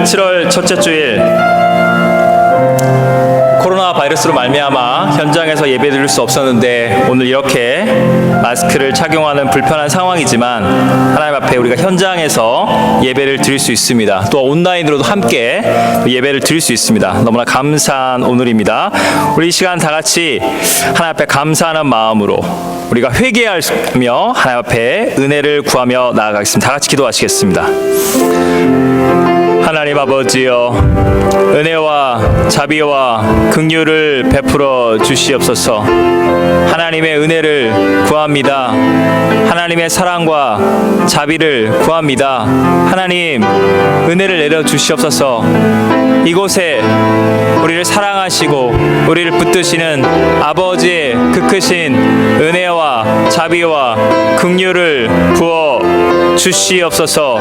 7월 첫째 주일, 코로나 바이러스로 말미암아 현장에서 예배드릴 수 없었는데 오늘 이렇게 마스크를 착용하는 불편한 상황이지만 하나님 앞에 우리가 현장에서 예배를 드릴 수 있습니다. 또 온라인으로도 함께 예배를 드릴 수 있습니다. 너무나 감사한 오늘입니다. 우리 이 시간 다 같이 하나님 앞에 감사하는 마음으로 우리가 회개하며 하나님 앞에 은혜를 구하며 나아가겠습니다. 다 같이 기도하시겠습니다. 하나님 아버지여, 은혜와 자비와 긍휼을 베풀어 주시옵소서. 하나님의 은혜를 구합니다. 하나님의 사랑과 자비를 구합니다. 하나님, 은혜를 내려 주시옵소서. 이곳에 우리를 사랑하시고 우리를 붙드시는 아버지의 그 크신 은혜와 자비와 긍휼을 부어 주시옵소서.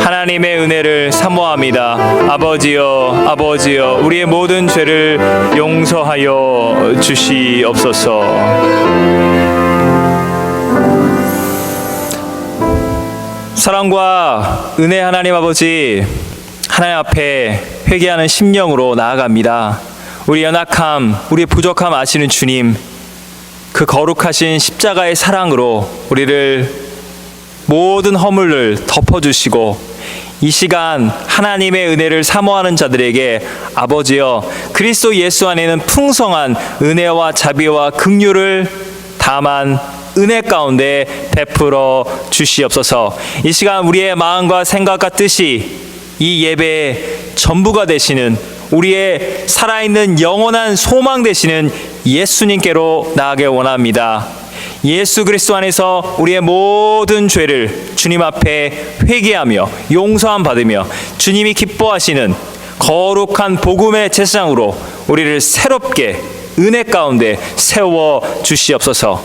하나님의 은혜를 사모합니다. 아버지여, 우리의 모든 죄를 용서하여 주시옵소서. 사랑과 은혜 하나님 아버지, 하나님 앞에 회개하는 심령으로 나아갑니다. 우리 연약함, 우리의 부족함 아시는 주님, 그 거룩하신 십자가의 사랑으로 우리를 모든 허물을 덮어주시고 이 시간 하나님의 은혜를 사모하는 자들에게 아버지여, 그리스도 예수 안에는 풍성한 은혜와 자비와 긍휼을 다만 은혜 가운데 베풀어 주시옵소서. 이 시간 우리의 마음과 생각과 뜻이 이 예배의 전부가 되시는, 우리의 살아있는 영원한 소망 되시는 예수님께로 나아가길 원합니다. 예수 그리스도 안에서 우리의 모든 죄를 주님 앞에 회개하며 용서함 받으며 주님이 기뻐하시는 거룩한 복음의 제사장으로 우리를 새롭게 은혜 가운데 세워 주시옵소서.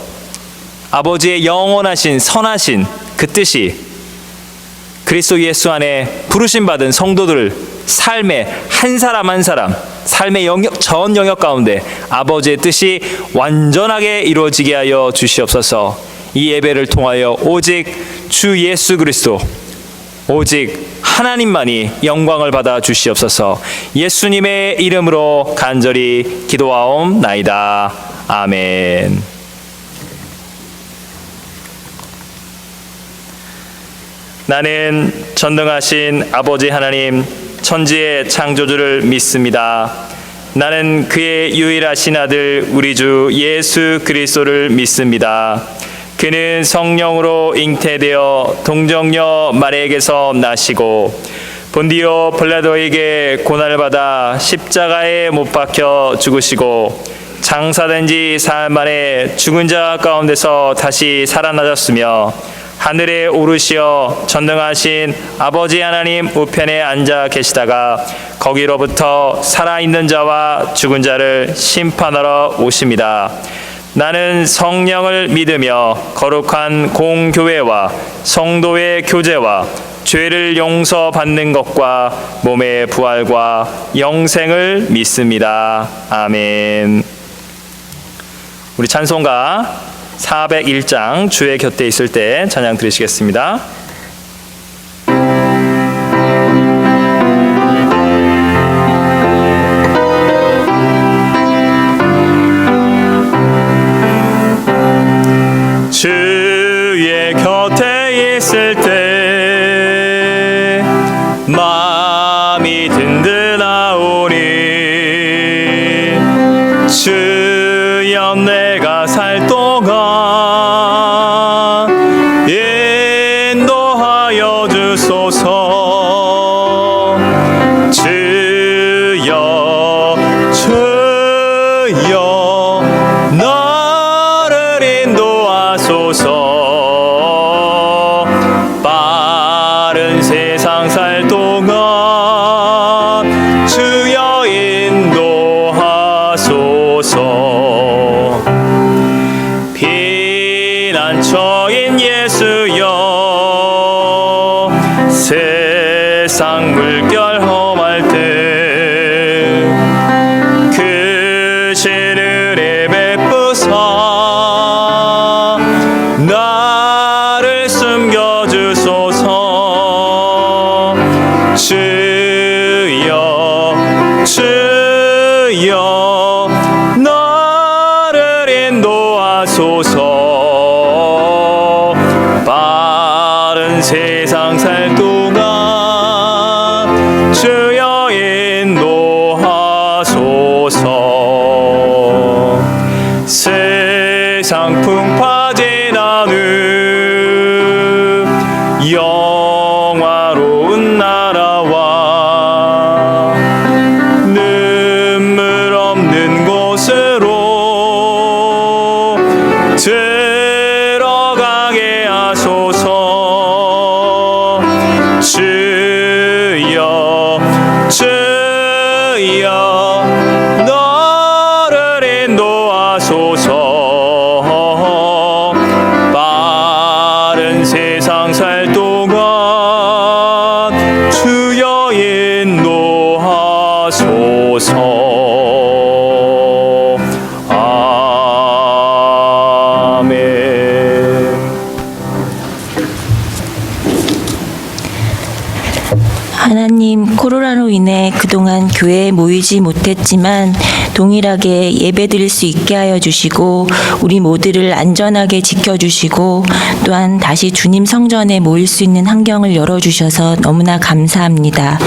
아버지의 영원하신 선하신 그 뜻이 그리스도 예수 안에 부르심 받은 성도들 삶의 한 사람 한 사람 삶의 전 영역 가운데 아버지의 뜻이 완전하게 이루어지게 하여 주시옵소서. 이 예배를 통하여 오직 주 예수 그리스도, 오직 하나님만이 영광을 받아 주시옵소서. 예수님의 이름으로 간절히 기도하옵나이다. 아멘. 나는 전능하신 아버지 하나님, 천지의 창조주를 믿습니다. 나는 그의 유일하신 아들 우리 주 예수 그리스도를 믿습니다. 그는 성령으로 잉태되어 동정녀 마리아에게서 나시고 본디오 빌라도에게 고난을 받아 십자가에 못 박혀 죽으시고 장사된 지 사흘 만에 죽은 자 가운데서 다시 살아나셨으며 하늘에 오르시어 전능하신 아버지 하나님 우편에 앉아 계시다가 거기로부터 살아있는 자와 죽은 자를 심판하러 오십니다. 나는 성령을 믿으며 거룩한 공교회와 성도의 교제와 죄를 용서받는 것과 몸의 부활과 영생을 믿습니다. 아멘. 우리 찬송가 401장 주의 곁에 있을 때 찬양 드리시겠습니다. 주의 곁에 있을 때 마음이 든든하오니 주여 내가 살 동안 인도하여 주소서. 주여 나를 인도하소서. 빠른 세상 살 동안 주여 인도하소서. 피난처인 예수여, 세상 물결 험할 때 그 신은혜 베푸사 나를 숨겨주소서. 주여 주여 나를 인도하소서. 빠른 세상 살 동안 주여 인도하소서. 세상 풍파진 않음 영화로운 나라와 눈물 없는 곳으로 들어가게 하소서. 주여 주여 너를 인도하소서. 빠른 세상 살 동안 주여 인도하소서. 아멘. 하나님, 코로나로 인해 그동안 교회에 모이지 못했지만 동일하게 예배드릴 수 있게 하여 주시고 우리 모두를 안전하게 지켜주시고 또한 다시 주님 성전에 모일 수 있는 환경을 열어주셔서 너무나 감사합니다.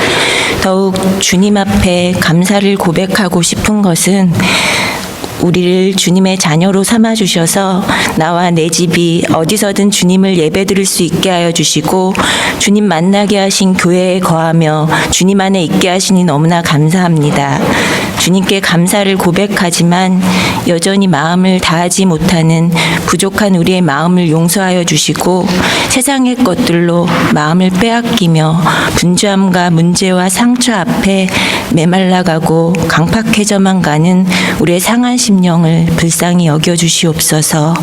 더욱 주님 앞에 감사를 고백하고 싶은 것은 우리를 주님의 자녀로 삼아주셔서 나와 내 집이 어디서든 주님을 예배드릴 수 있게 하여 주시고 주님 만나게 하신 교회에 거하며 주님 안에 있게 하시니 너무나 감사합니다. 주님께 감사를 고백하지만 여전히 마음을 다하지 못하는 부족한 우리의 마음을 용서하여 주시고 세상의 것들로 마음을 빼앗기며 분주함과 문제와 상처 앞에 메말라가고 강팍해져만 가는 우리의 상한 심령을 불쌍히 여겨주시옵소서.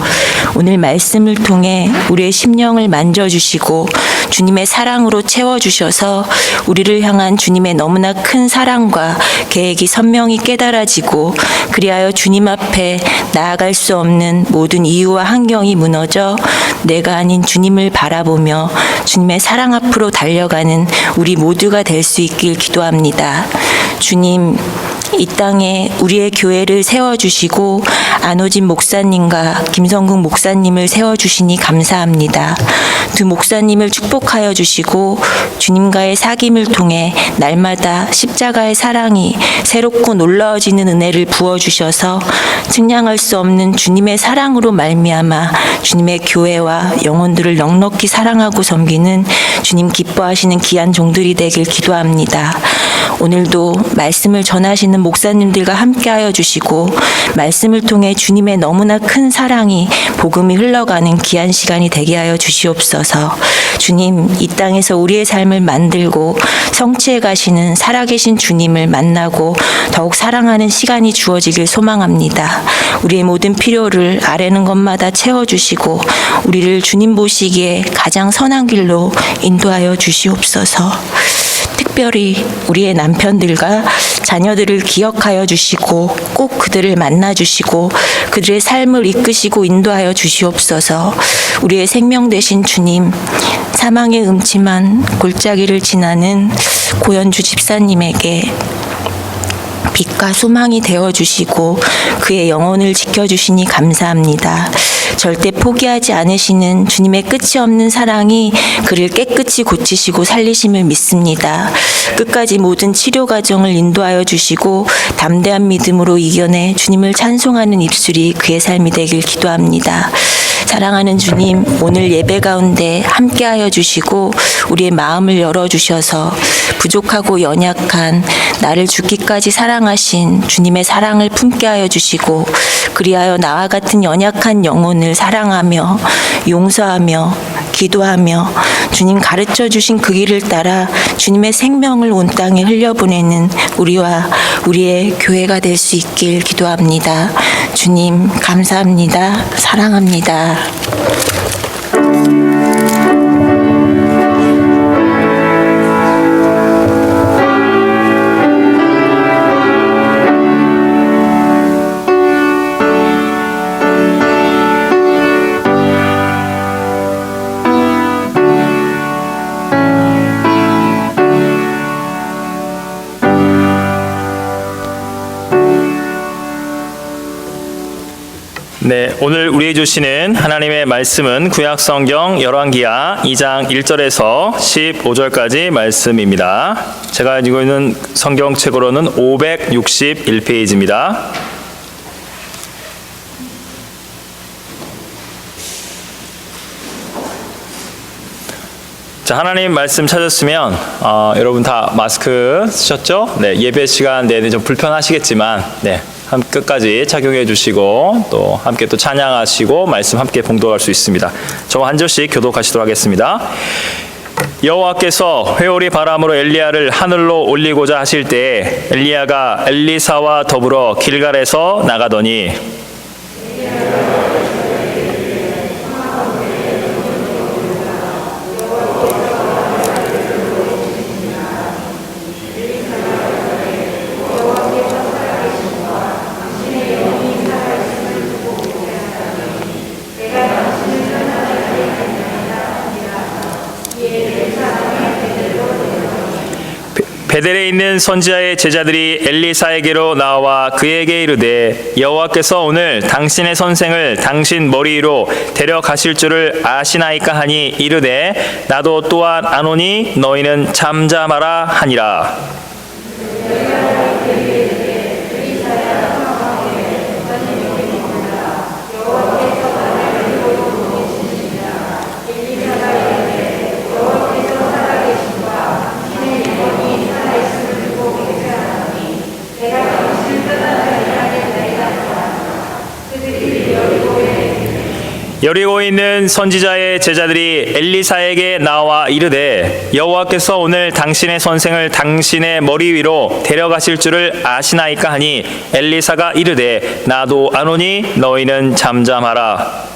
오늘 말씀을 통해 우리의 심령을 만져주시고 주님의 사랑으로 채워주셔서 우리를 향한 주님의 너무나 큰 사랑과 계획이 선명히 깨달아지고 그리하여 주님 앞에 나아갈 수 없는 모든 이유와 환경이 무너져 내가 아닌 주님을 바라보며 주님의 사랑 앞으로 달려가는 우리 모두가 될 수 있길 기도합니다. 주님, 이 땅에 우리의 교회를 세워주시고 안호진 목사님과 김성국 목사님을 세워주시니 감사합니다. 두 목사님을 축복하여 주시고 주님과의 사귐을 통해 날마다 십자가의 사랑이 새롭고 놀라워지는 은혜를 부어주셔서 측량할 수 없는 주님의 사랑으로 말미암아 주님의 교회와 영혼들을 넉넉히 사랑하고 섬기는 주님 기뻐하시는 귀한 종들이 되길 기도합니다. 오늘도 말씀을 전하시는 목사님들과 함께하여 주시고 말씀을 통해 주님의 너무나 큰 사랑이 복음이 흘러가는 귀한 시간이 되게 하여 주시옵소서. 주님, 이 땅에서 우리의 삶을 만들고 성취해 가시는 살아계신 주님을 만나고 더욱 사랑하는 시간이 주어지길 소망합니다. 우리의 모든 필요를 아뢰는 것마다 채워주시고 우리를 주님 보시기에 가장 선한 길로 인도하여 주시옵소서. 특별히 우리의 남편들과 자녀들을 기억하여 주시고 꼭 그들을 만나 주시고 그들의 삶을 이끄시고 인도하여 주시옵소서. 우리의 생명 되신 주님, 사망의 음침한 골짜기를 지나는 고현주 집사님에게 빛과 소망이 되어주시고 그의 영혼을 지켜주시니 감사합니다. 절대 포기하지 않으시는 주님의 끝이 없는 사랑이 그를 깨끗이 고치시고 살리심을 믿습니다. 끝까지 모든 치료 과정을 인도하여 주시고 담대한 믿음으로 이겨내 주님을 찬송하는 입술이 그의 삶이 되길 기도합니다. 사랑하는 주님, 오늘 예배 가운데 함께하여 주시고 우리의 마음을 열어주셔서 부족하고 연약한 나를 죽기까지 사랑하신 주님의 사랑을 품게 하여 주시고 그리하여 나와 같은 연약한 영혼을 사랑하며 용서하며 기도하며 주님 가르쳐 주신 그 길을 따라 주님의 생명을 온 땅에 흘려보내는 우리와 우리의 교회가 될 수 있길 기도합니다. 주님 감사합니다. 사랑합니다. 네, 오늘 우리에게 주시는 하나님의 말씀은 구약성경 열왕기하 2장 1절에서 15절까지 말씀입니다. 제가 가지고 있는 성경책으로는 561페이지입니다. 자, 하나님 말씀 찾았으면 여러분 다 마스크 쓰셨죠? 네, 예배 시간 내내 좀 불편하시겠지만 끝까지 착용해 주시고 또 함께 또 찬양하시고 말씀 함께 봉독할 수 있습니다. 저와 한 절씩 교독하시도록 하겠습니다. 여호와께서 회오리 바람으로 엘리야를 하늘로 올리고자 하실 때 엘리야가 엘리사와 더불어 길갈에서 나가더니 베델에 있는 선지자의 제자들이 엘리사에게로 나와 그에게 이르되 여호와께서 오늘 당신의 선생을 당신 머리 위로 데려가실 줄을 아시나이까 하니 이르되 나도 또한 아노니 너희는 잠잠하라 하니라. 여리고에 있는 선지자의 제자들이 엘리사에게 나와 이르되 여호와께서 오늘 당신의 선생을 당신의 머리 위로 데려가실 줄을 아시나이까 하니 엘리사가 이르되 나도 아노니 너희는 잠잠하라.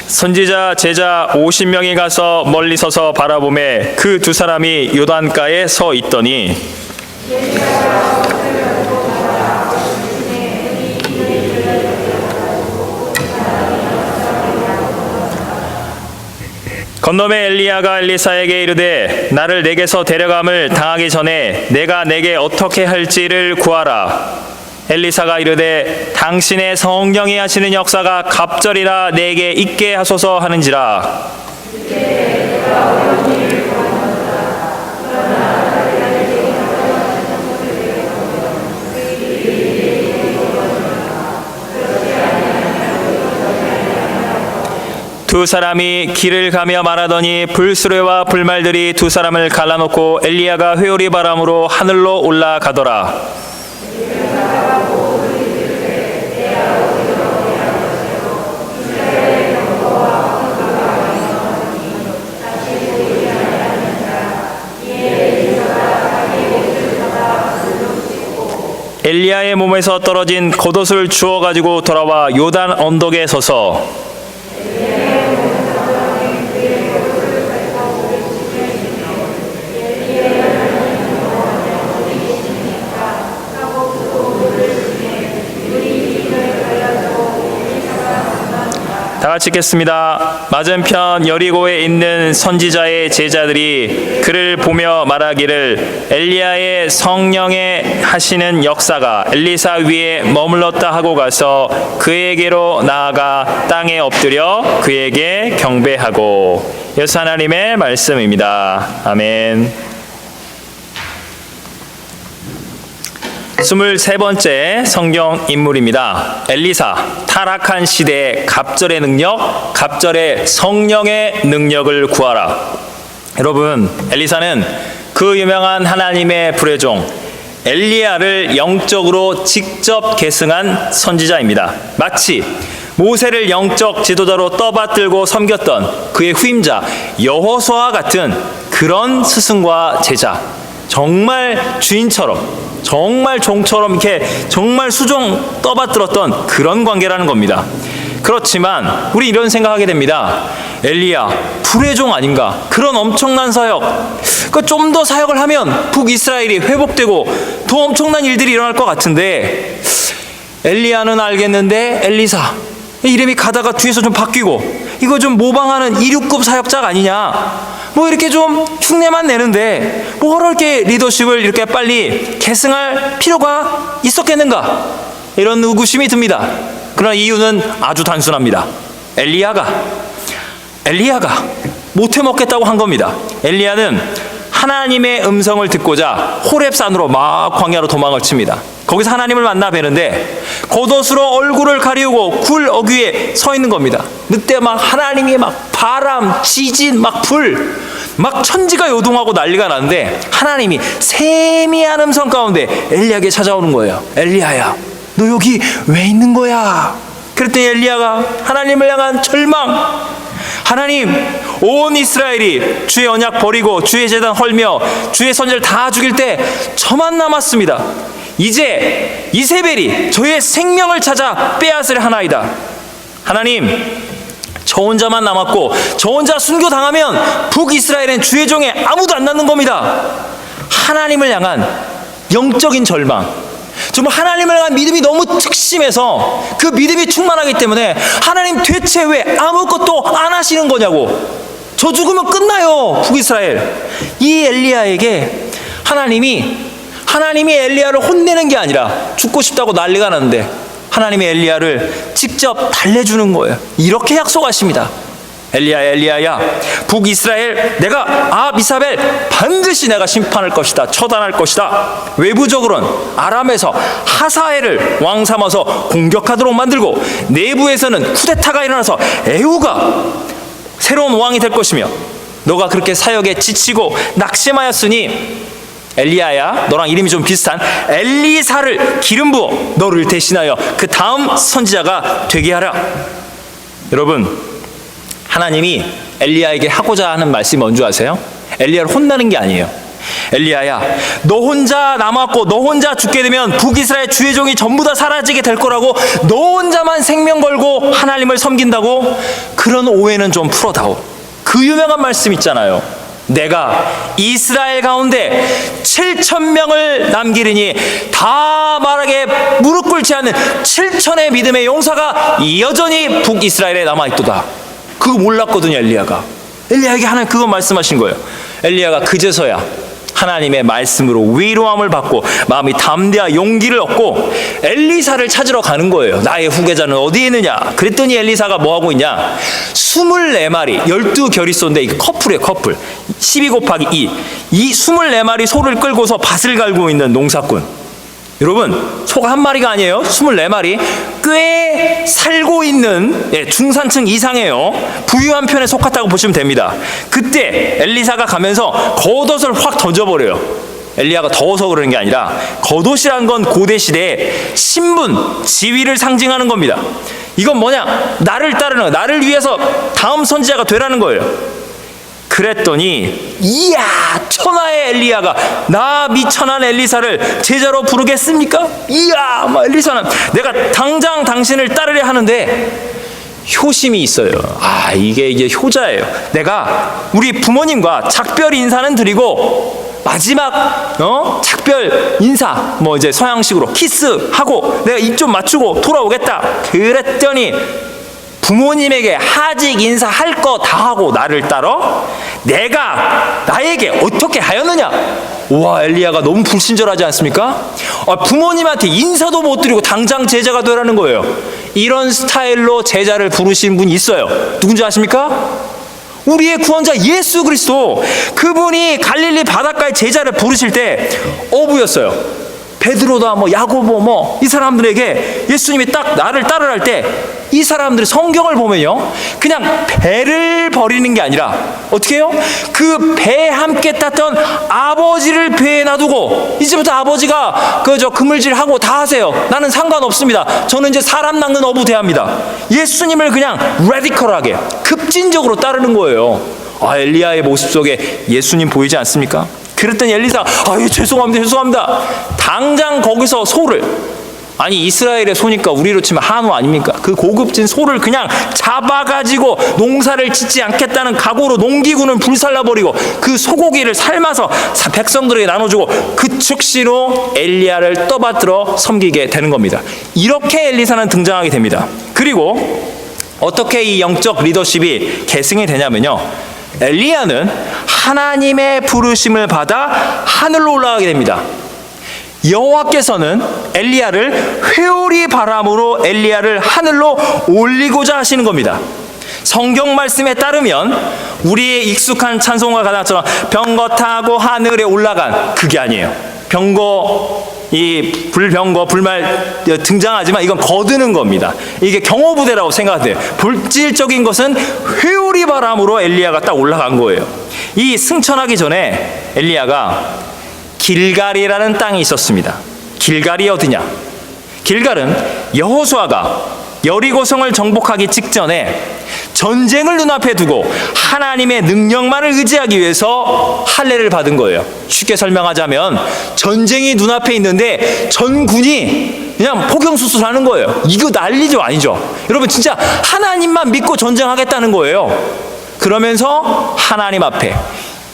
선지자 제자 50명이 가서 멀리 서서 바라보매 그 두 사람이 요단가에 서 있더니 건너매 엘리야가 엘리사에게 이르되 나를 내게서 데려감을 당하기 전에 내가 내게 어떻게 할지를 구하라. 엘리사가 이르되 당신의 성령이 하시는 역사가 갑절이라 내게 있게 하소서 하는지라. 두 사람이 길을 가며 말하더니 불수레와 불말들이 두 사람을 갈라놓고 엘리야가 회오리 바람으로 하늘로 올라가더라. 엘리야의 몸에서 떨어진 겉옷을 주워 가지고 돌아와 요단 언덕에 서서 다 같이 읽겠습니다. 맞은편 여리고에 있는 선지자의 제자들이 그를 보며 말하기를 엘리야의 성령의 하시는 역사가 엘리사 위에 머물렀다 하고 가서 그에게로 나아가 땅에 엎드려 그에게 경배하고. 예수 하나님의 말씀입니다. 아멘. 23번째 성경 인물입니다. 엘리사, 타락한 시대의 갑절의 능력, 갑절의 성령의 능력을 구하라. 여러분, 엘리사는 그 유명한 하나님의 불의 종 엘리야를 영적으로 직접 계승한 선지자입니다. 마치 모세를 영적 지도자로 떠받들고 섬겼던 그의 후임자 여호수아와 같은 그런 스승과 제자, 정말 주인처럼, 정말 종처럼 이렇게 정말 수종 떠받들었던 그런 관계라는 겁니다. 그렇지만 우리 이런 생각하게 됩니다. 엘리야, 불의 종 아닌가? 그런 엄청난 사역, 좀 더 사역을 하면 북이스라엘이 회복되고 더 엄청난 일들이 일어날 것 같은데, 엘리야는 알겠는데 엘리사 이름이 가다가 뒤에서 좀 바뀌고, 이거 좀 모방하는 2류급 사역자가 아니냐, 뭐 이렇게 좀 흉내만 내는데 뭐 이렇게 리더십을 이렇게 빨리 계승할 필요가 있었겠는가, 이런 의구심이 듭니다. 그러나 이유는 아주 단순합니다. 엘리야가 못해 먹겠다고 한 겁니다. 엘리야는 하나님의 음성을 듣고자 호렙산으로 막 광야로 도망을 칩니다. 거기서 하나님을 만나 뵈는데 겉옷으로 얼굴을 가리우고 굴 어귀에 서 있는 겁니다. 그때 막 하나님이 막 바람, 지진, 막 불, 막 천지가 요동하고 난리가 나는데 하나님이 세미한 음성 가운데 엘리야에게 찾아오는 거예요. 엘리야야, 너 여기 왜 있는 거야? 그랬더니 엘리야가 하나님을 향한 절망, 하나님, 온 이스라엘이 주의 언약 버리고 주의 제단 헐며 주의 선지자를 다 죽일 때 저만 남았습니다. 이제 이세벨이 저의 생명을 찾아 빼앗으려 하나이다. 하나님, 저 혼자만 남았고 저 혼자 순교당하면 북이스라엘엔 주의 종에 아무도 안 남는 겁니다. 하나님을 향한 영적인 절망, 정말 하나님을 향한 믿음이 너무 특심해서 그 믿음이 충만하기 때문에 하나님 대체 왜 아무것도 안 하시는 거냐고, 저 죽으면 끝나요 북이스라엘. 이 엘리야에게 하나님이 엘리야를 혼내는 게 아니라 죽고 싶다고 난리가 났는데 하나님이 엘리야를 직접 달래주는 거예요. 이렇게 약속하십니다. 엘리야야, 북이스라엘 내가 아비사벨 반드시 내가 심판할 것이다, 처단할 것이다. 외부적으로는 아람에서 하사엘을 왕 삼아서 공격하도록 만들고, 내부에서는 쿠데타가 일어나서 에후가 새로운 왕이 될 것이며, 너가 그렇게 사역에 지치고 낙심하였으니 엘리야야, 너랑 이름이 좀 비슷한 엘리사를 기름 부어 너를 대신하여 그 다음 선지자가 되게 하라. 여러분, 하나님이 엘리야에게 하고자 하는 말씀이 뭔지 아세요? 엘리야를 혼나는 게 아니에요. 엘리야야, 너 혼자 남았고 너 혼자 죽게 되면 북이스라엘 주의 종이 전부 다 사라지게 될 거라고, 너 혼자만 생명 걸고 하나님을 섬긴다고? 그런 오해는 좀 풀어다오. 그 유명한 말씀 있잖아요. 내가 이스라엘 가운데 7,000명을 남기리니 다 말하게 무릎 꿇지 않는 7,000의 믿음의 용사가 여전히 북이스라엘에 남아있도다. 그거 몰랐거든요. 엘리야에게 하나님 그거 말씀하신 거예요. 엘리야가 그제서야 하나님의 말씀으로 위로함을 받고 마음이 담대한 용기를 얻고 엘리사를 찾으러 가는 거예요. 나의 후계자는 어디에 있느냐? 그랬더니 엘리사가 뭐 하고 있냐? 24마리 12결의소인데 이게 커플이에요. 커플 12 곱하기 2. 이 24마리 소를 끌고서 밭을 갈고 있는 농사꾼. 여러분, 소가 한 마리가 아니에요. 24마리. 꽤 살고 있는 중산층 이상이에요. 부유한 편에 속했다고 보시면 됩니다. 그때 엘리사가 가면서 겉옷을 확 던져버려요. 엘리야가 더워서 그러는 게 아니라 겉옷이란 건 고대 시대에 신분, 지위를 상징하는 겁니다. 이건 뭐냐? 나를 따르는 거예요. 나를 위해서 다음 선지자가 되라는 거예요. 그랬더니 이야, 천하의 엘리야가 나 미천한 엘리사를 제자로 부르겠습니까? 이야, 엘리사는 내가 당장 당신을 따르려 하는데 효심이 있어요. 이게 효자예요. 내가 우리 부모님과 작별 인사는 드리고 마지막 작별 인사 이제 서양식으로 키스하고 내가 입 좀 맞추고 돌아오겠다. 그랬더니 부모님에게 하직 인사할 거 다 하고 나를 따라? 내가 나에게 어떻게 하였느냐? 와, 엘리야가 너무 불친절하지 않습니까? 부모님한테 인사도 못 드리고 당장 제자가 되라는 거예요. 이런 스타일로 제자를 부르신 분이 있어요. 누군지 아십니까? 우리의 구원자 예수 그리스도. 그분이 갈릴리 바닷가에 제자를 부르실 때 어부였어요. 베드로다 야고보 이 사람들에게 예수님이 딱 나를 따르라 할 때 이 사람들이 성경을 보면요, 그냥 배를 버리는 게 아니라 어떻게 해요? 그 배에 함께 탔던 아버지를 배에 놔두고 이제부터 아버지가 그물질하고 다 하세요. 나는 상관없습니다. 저는 이제 사람 낚는 어부 대합니다. 예수님을 그냥 레디컬하게 급진적으로 따르는 거예요. 엘리야의 모습 속에 예수님 보이지 않습니까? 그랬더니 엘리사가 죄송합니다. 당장 거기서 소를 아니 이스라엘의 소니까 우리로 치면 한우 아닙니까? 그 고급진 소를 그냥 잡아가지고 농사를 짓지 않겠다는 각오로 농기구는 불살라버리고 그 소고기를 삶아서 백성들에게 나눠주고 그 즉시로 엘리야를 떠받들어 섬기게 되는 겁니다. 이렇게 엘리사는 등장하게 됩니다. 그리고 어떻게 이 영적 리더십이 계승이 되냐면요, 엘리야는 하나님의 부르심을 받아 하늘로 올라가게 됩니다. 여호와께서는 엘리야를 회오리 바람으로 엘리야를 하늘로 올리고자 하시는 겁니다. 성경 말씀에 따르면 우리의 익숙한 찬송가 가사처럼 병거 타고 하늘에 올라간, 그게 아니에요. 이 불병거 불말 등장하지만 이건 거두는 겁니다. 이게 경호부대라고 생각돼요. 본질적인 것은 회오리 바람으로 엘리야가 딱 올라간 거예요. 이 승천하기 전에 엘리야가 길갈이라는 땅이 있었습니다. 길갈이 어디냐? 길갈은 여호수아가 여리고성을 정복하기 직전에 전쟁을 눈앞에 두고 하나님의 능력만을 의지하기 위해서 할례를 받은 거예요. 쉽게 설명하자면 전쟁이 눈앞에 있는데 전군이 그냥 포경수술하는 거예요. 이거 난리죠, 아니죠? 여러분 진짜 하나님만 믿고 전쟁하겠다는 거예요. 그러면서 하나님 앞에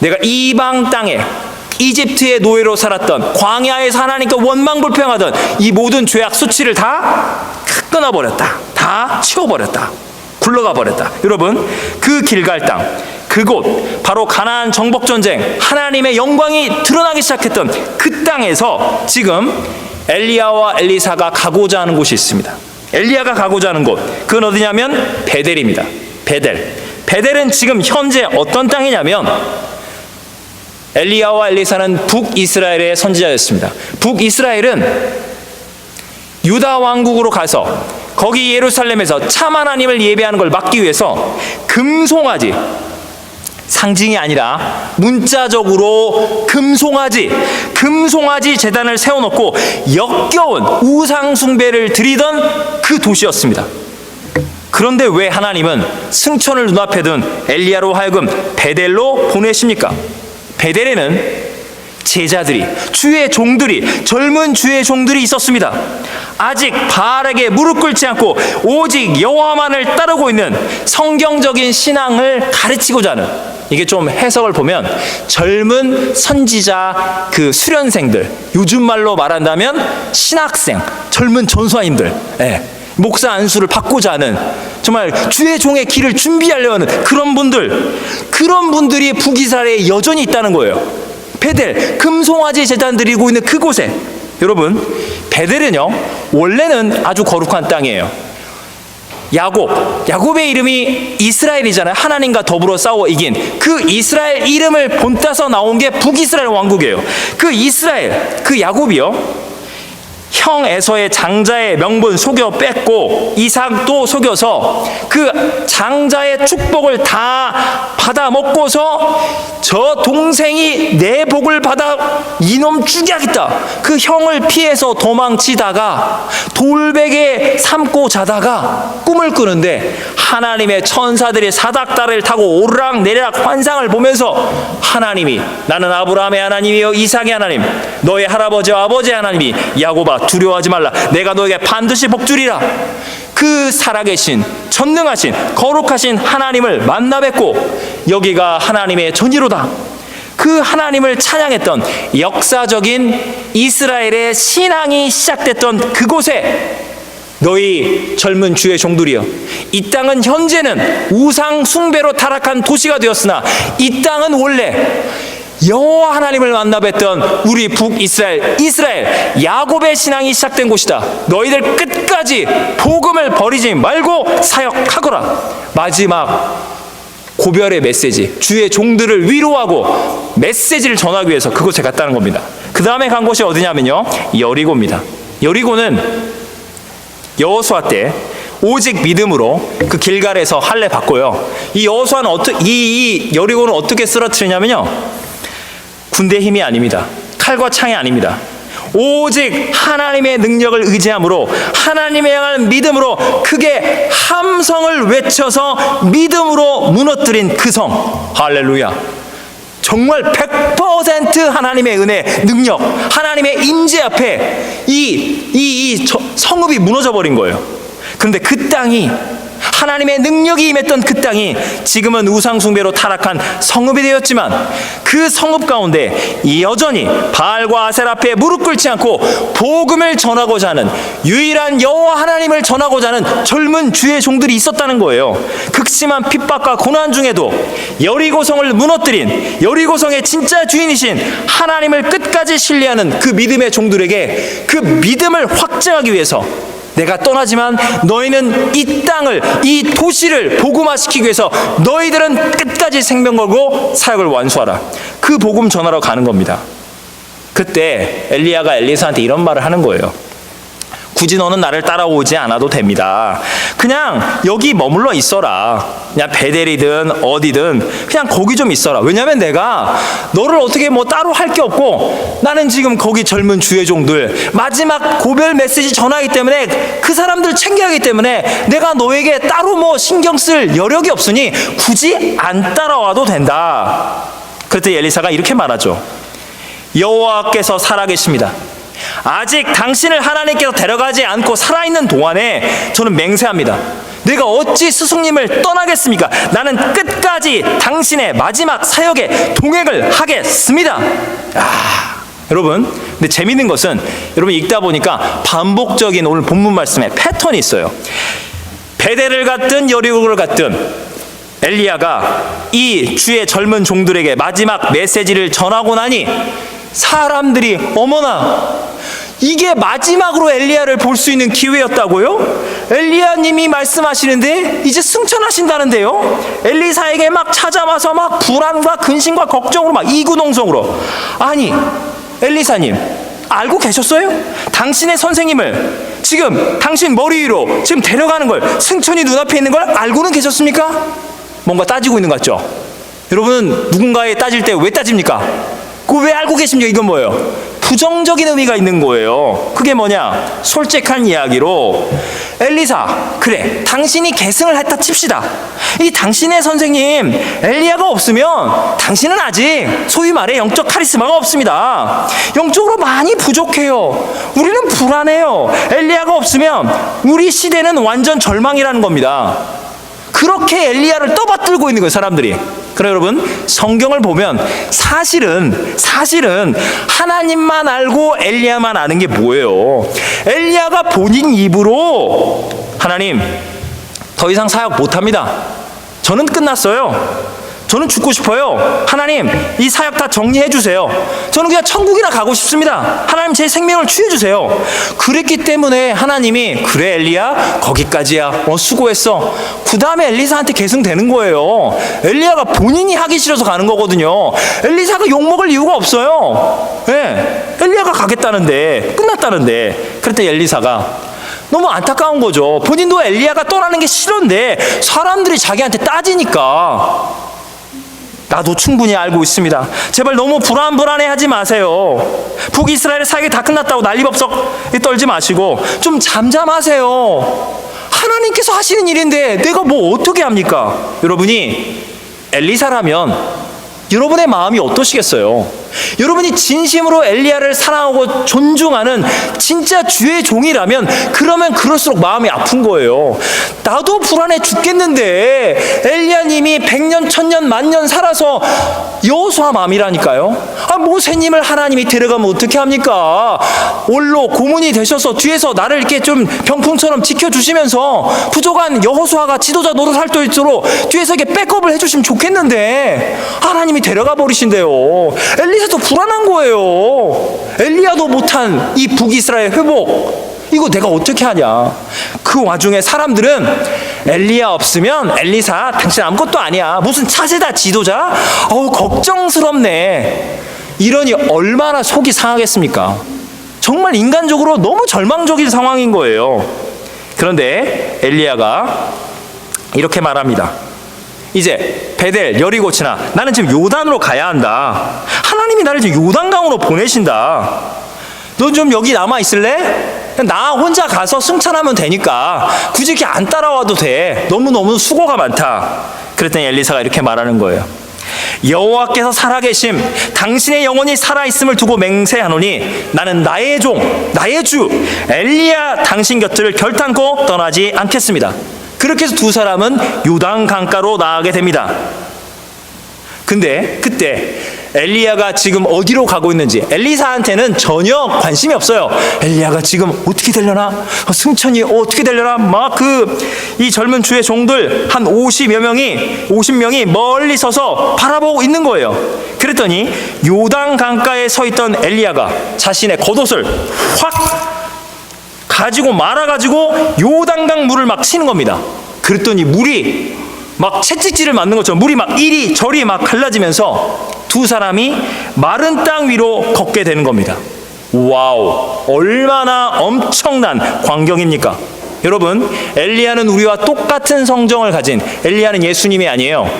내가 이방 땅에 이집트의 노예로 살았던, 광야에서 하나님께 원망불평하던 이 모든 죄악 수치를 다 끊어버렸다. 다 치워버렸다. 굴러가 버렸다. 여러분, 그 길갈 땅, 그곳 바로 가나안 정복전쟁, 하나님의 영광이 드러나기 시작했던 그 땅에서 지금 엘리야와 엘리사가 가고자 하는 곳이 있습니다. 엘리야가 가고자 하는 곳, 그건 어디냐면 베델입니다. 베델은 지금 현재 어떤 땅이냐면 엘리야와 엘리사는 북이스라엘의 선지자였습니다. 북이스라엘은 유다 왕국으로 가서 거기 예루살렘에서 참 하나님을 예배하는 걸 막기 위해서 금송아지, 상징이 아니라 문자적으로 금송아지 제단을 세워놓고 역겨운 우상 숭배를 드리던 그 도시였습니다. 그런데 왜 하나님은 승천을 눈앞에 둔 엘리야로 하여금 베델로 보내십니까? 베델에는 제자들이, 주의 종들이, 젊은 주의 종들이 있었습니다. 아직 바알에게 무릎 꿇지 않고 오직 여호와만을 따르고 있는 성경적인 신앙을 가르치고자 하는, 이게 좀 해석을 보면 젊은 선지자 그 수련생들, 요즘 말로 말한다면 신학생, 젊은 전수아인들, 목사 안수를 받고자 하는, 정말 주의 종의 길을 준비하려 하는 그런 분들이 북이스라엘에 여전히 있다는 거예요. 베델, 금송아지 제단 드리고 있는 그곳에, 여러분 베델은요 원래는 아주 거룩한 땅이에요. 야곱의 이름이 이스라엘이잖아요. 하나님과 더불어 싸워 이긴 그 이스라엘 이름을 본따서 나온 게 북이스라엘 왕국이에요. 그 이스라엘, 그 야곱이요, 형 에서의 장자의 명분 속여 뺐고 이삭도 속여서 그 장자의 축복을 다 받아 먹고서 저 동생이 내 복을 받아 이놈 죽여야겠다, 그 형을 피해서 도망치다가 돌베개 삼고 자다가 꿈을 꾸는데 하나님의 천사들이 사닥다리를 타고 오르락내리락 환상을 보면서 하나님이, 나는 아브라함의 하나님이요 이삭의 하나님, 너의 할아버지와 아버지의 하나님이, 야곱아 두려워하지 말라, 내가 너에게 반드시 복주리라. 그 살아계신 전능하신 거룩하신 하나님을 만나 뵙고 여기가 하나님의 전이로다. 그 하나님을 찬양했던 역사적인 이스라엘의 신앙이 시작됐던 그곳에 너희 젊은 주의 종들이여, 이 땅은 현재는 우상 숭배로 타락한 도시가 되었으나 이 땅은 원래 여호와 하나님을 만나 뵀던 우리 북이스라엘, 이스라엘, 야곱의 신앙이 시작된 곳이다. 너희들 끝까지 복음을 버리지 말고 사역하거라. 마지막 고별의 메시지, 주의 종들을 위로하고 메시지를 전하기 위해서 그곳에 갔다는 겁니다. 그 다음에 간 곳이 어디냐면요, 여리고입니다. 여리고는 여호수아 때 오직 믿음으로 그 길갈에서 할례 받고요, 이 여호수아는 이 여리고는 어떻게 쓰러뜨리냐면요, 군대 힘이 아닙니다. 칼과 창이 아닙니다. 오직 하나님의 능력을 의지함으로, 하나님에 향한 믿음으로 크게 함성을 외쳐서 믿음으로 무너뜨린 그 성. 할렐루야. 정말 100% 하나님의 은혜, 능력, 하나님의 임재 앞에 이 성읍이 무너져 버린 거예요. 그런데 그 땅이, 하나님의 능력이 임했던 그 땅이 지금은 우상숭배로 타락한 성읍이 되었지만, 그 성읍 가운데 여전히 바알과 아셀 앞에 무릎 꿇지 않고 복음을 전하고자 하는, 유일한 여호와 하나님을 전하고자 하는 젊은 주의 종들이 있었다는 거예요. 극심한 핍박과 고난 중에도 여리고성을 무너뜨린, 여리고성의 진짜 주인이신 하나님을 끝까지 신뢰하는 그 믿음의 종들에게 그 믿음을 확증하기 위해서, 내가 떠나지만 너희는 이 땅을, 이 도시를 복음화시키기 위해서 너희들은 끝까지 생명 걸고 사역을 완수하라, 그 복음 전하러 가는 겁니다. 그때 엘리야가 엘리사한테 이런 말을 하는 거예요. 굳이 너는 나를 따라오지 않아도 됩니다. 그냥 여기 머물러 있어라. 그냥 베델이든 어디든 그냥 거기 좀 있어라. 왜냐면 내가 너를 어떻게 뭐 따로 할 게 없고, 나는 지금 거기 젊은 주의 종들 마지막 고별 메시지 전하기 때문에 그 사람들 챙겨야 하기 때문에 내가 너에게 따로 뭐 신경 쓸 여력이 없으니 굳이 안 따라와도 된다. 그때 엘리사가 이렇게 말하죠. 여호와께서 살아계십니다. 아직 당신을 하나님께서 데려가지 않고 살아있는 동안에 저는 맹세합니다. 내가 어찌 스승님을 떠나겠습니까? 나는 끝까지 당신의 마지막 사역에 동행을 하겠습니다. 여러분, 근데 재밌는 것은, 여러분 읽다 보니까 반복적인 오늘 본문 말씀에 패턴이 있어요. 베델을 갔든 여리고를 갔든 엘리야가 이 주의 젊은 종들에게 마지막 메시지를 전하고 나니 사람들이, 어머나, 이게 마지막으로 엘리야를 볼 수 있는 기회였다고요? 엘리야님이 말씀하시는데 이제 승천하신다는데요? 엘리사에게 막 찾아와서 막 불안과 근심과 걱정으로 막 이구동성으로, 아니 엘리사님 알고 계셨어요? 당신의 선생님을 지금 당신 머리 위로 지금 데려가는 걸, 승천이 눈앞에 있는 걸 알고는 계셨습니까? 뭔가 따지고 있는 것 같죠? 여러분, 누군가에 따질 때 왜 따집니까? 그거 왜 알고 계십니까? 이건 뭐예요? 부정적인 의미가 있는 거예요. 그게 뭐냐? 솔직한 이야기로, 엘리사, 그래, 당신이 계승을 했다 칩시다. 이 당신의 선생님 엘리야가 없으면 당신은 아직 소위 말해 영적 카리스마가 없습니다. 영적으로 많이 부족해요. 우리는 불안해요. 엘리야가 없으면 우리 시대는 완전 절망이라는 겁니다. 그렇게 엘리야를 떠받들고 있는 거예요, 사람들이. 그럼 여러분, 성경을 보면 사실은 하나님만 알고 엘리야만 아는 게 뭐예요? 엘리야가 본인 입으로, 하나님 더 이상 사역 못합니다. 저는 끝났어요. 저는 죽고 싶어요. 하나님, 이 사역 다 정리해 주세요. 저는 그냥 천국이나 가고 싶습니다. 하나님, 제 생명을 취해 주세요. 그랬기 때문에 하나님이, 그래 엘리야, 거기까지야. 수고했어. 그 다음에 엘리사한테 계승되는 거예요. 엘리야가 본인이 하기 싫어서 가는 거거든요. 엘리사가 욕먹을 이유가 없어요. 네, 엘리야가 가겠다는데, 끝났다는데. 그랬더니 엘리사가 너무 안타까운 거죠. 본인도 엘리야가 떠나는 게 싫은데 사람들이 자기한테 따지니까. 나도 충분히 알고 있습니다. 제발 너무 불안해하지 마세요. 북이스라엘 사역이 다 끝났다고 난리법석 떨지 마시고 좀 잠잠하세요. 하나님께서 하시는 일인데 내가 뭐 어떻게 합니까? 여러분이 엘리사라면 여러분의 마음이 어떠시겠어요? 여러분이 진심으로 엘리야를 사랑하고 존중하는 진짜 주의 종이라면, 그러면 그럴수록 마음이 아픈 거예요. 나도 불안해 죽겠는데 엘리야님이 100년, 1000년, 만년 살아서 여호수아 마음이라니까요. 모세님을 하나님이 데려가면 어떻게 합니까? 올로 고문이 되셔서 뒤에서 나를 이렇게 좀 병풍처럼 지켜주시면서 부족한 여호수아가 지도자 노릇할 수 있도록 뒤에서 이렇게 백업을 해주시면 좋겠는데 하나님이 데려가 버리신대요. 엘리사도 불안한 거예요. 엘리야도 못한 이 북이스라엘 회복, 이거 내가 어떻게 하냐. 그 와중에 사람들은 엘리야 없으면 엘리사 당신 아무것도 아니야, 무슨 차세다 지도자, 걱정스럽네. 이러니 얼마나 속이 상하겠습니까? 정말 인간적으로 너무 절망적인 상황인 거예요. 그런데 엘리야가 이렇게 말합니다. 이제 베델, 여리고치나 나는 지금 요단으로 가야 한다. 하나님이 나를 지금 요단강으로 보내신다. 너 좀 여기 남아 있을래? 나 혼자 가서 승천하면 되니까 굳이 이렇게 안 따라와도 돼. 너무너무 수고가 많다. 그랬더니 엘리사가 이렇게 말하는 거예요. 여호와께서 살아계심 당신의 영혼이 살아있음을 두고 맹세하노니 나는 나의 종 나의 주 엘리야 당신 곁을 결단코 떠나지 않겠습니다. 그렇게 해서 두 사람은 요단 강가로 나아가게 됩니다. 근데 그때 엘리야가 지금 어디로 가고 있는지 엘리사한테는 전혀 관심이 없어요. 엘리야가 지금 어떻게 되려나? 승천이 어떻게 되려나? 막 이 젊은 주의 종들 한 50명이 멀리 서서 바라보고 있는 거예요. 그랬더니 요단 강가에 서 있던 엘리야가 자신의 겉옷을 확 가지고 말아가지고 요단강 물을 막 치는 겁니다. 그랬더니 물이 막 채찍질을 맞는 것처럼 물이 막 이리 저리 막 갈라지면서 두 사람이 마른 땅 위로 걷게 되는 겁니다. 와우, 얼마나 엄청난 광경입니까? 여러분, 엘리야는 우리와 똑같은 성정을 가진, 엘리야는 예수님이 아니에요.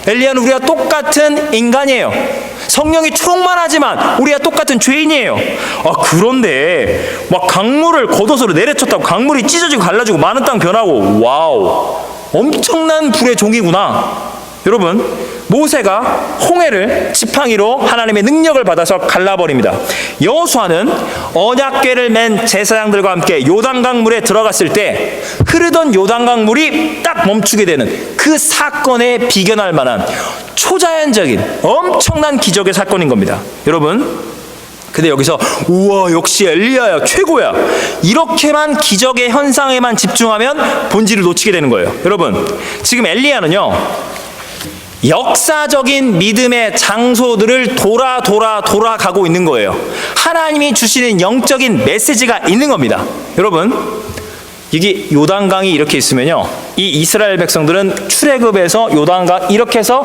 엘리야는 우리와 똑같은 인간이에요. 성령이 충만하지만 우리와 똑같은 죄인이에요. 그런데 막 강물을 겉옷으로 내려쳤다고 강물이 찢어지고 갈라지고 많은 땅 변하고, 와우, 엄청난 불의 종이구나. 여러분, 모세가 홍해를 지팡이로 하나님의 능력을 받아서 갈라버립니다. 여호수아는 언약궤를 맨 제사장들과 함께 요단강 물에 들어갔을 때 흐르던 요단강 물이 딱 멈추게 되는 그 사건에 비견할 만한 초자연적인 엄청난 기적의 사건인 겁니다. 여러분, 근데 여기서 우와, 역시 엘리야야, 최고야, 이렇게만 기적의 현상에만 집중하면 본질을 놓치게 되는 거예요. 여러분, 지금 엘리야는요 역사적인 믿음의 장소들을 돌아가고 있는 거예요. 하나님이 주시는 영적인 메시지가 있는 겁니다. 여러분, 이게 요단강이 이렇게 있으면요, 이 이스라엘 백성들은 출애굽에서 요단강 이렇게 해서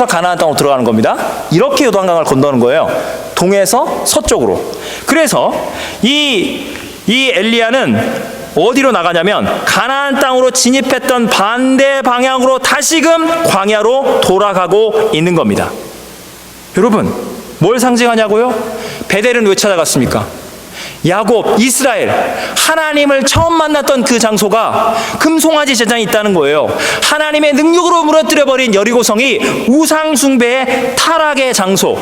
가나안 땅으로 들어가는 겁니다. 이렇게 요단강을 건너는 거예요. 동에서 서쪽으로. 그래서 이 엘리야는 어디로 나가냐면 가나안 땅으로 진입했던 반대 방향으로 다시금 광야로 돌아가고 있는 겁니다. 여러분, 뭘 상징하냐고요? 베델은 왜 찾아갔습니까? 야곱, 이스라엘, 하나님을 처음 만났던 그 장소가 금송아지 제단이 있다는 거예요. 하나님의 능력으로 무너뜨려버린 여리고성이 우상 숭배의 타락의 장소,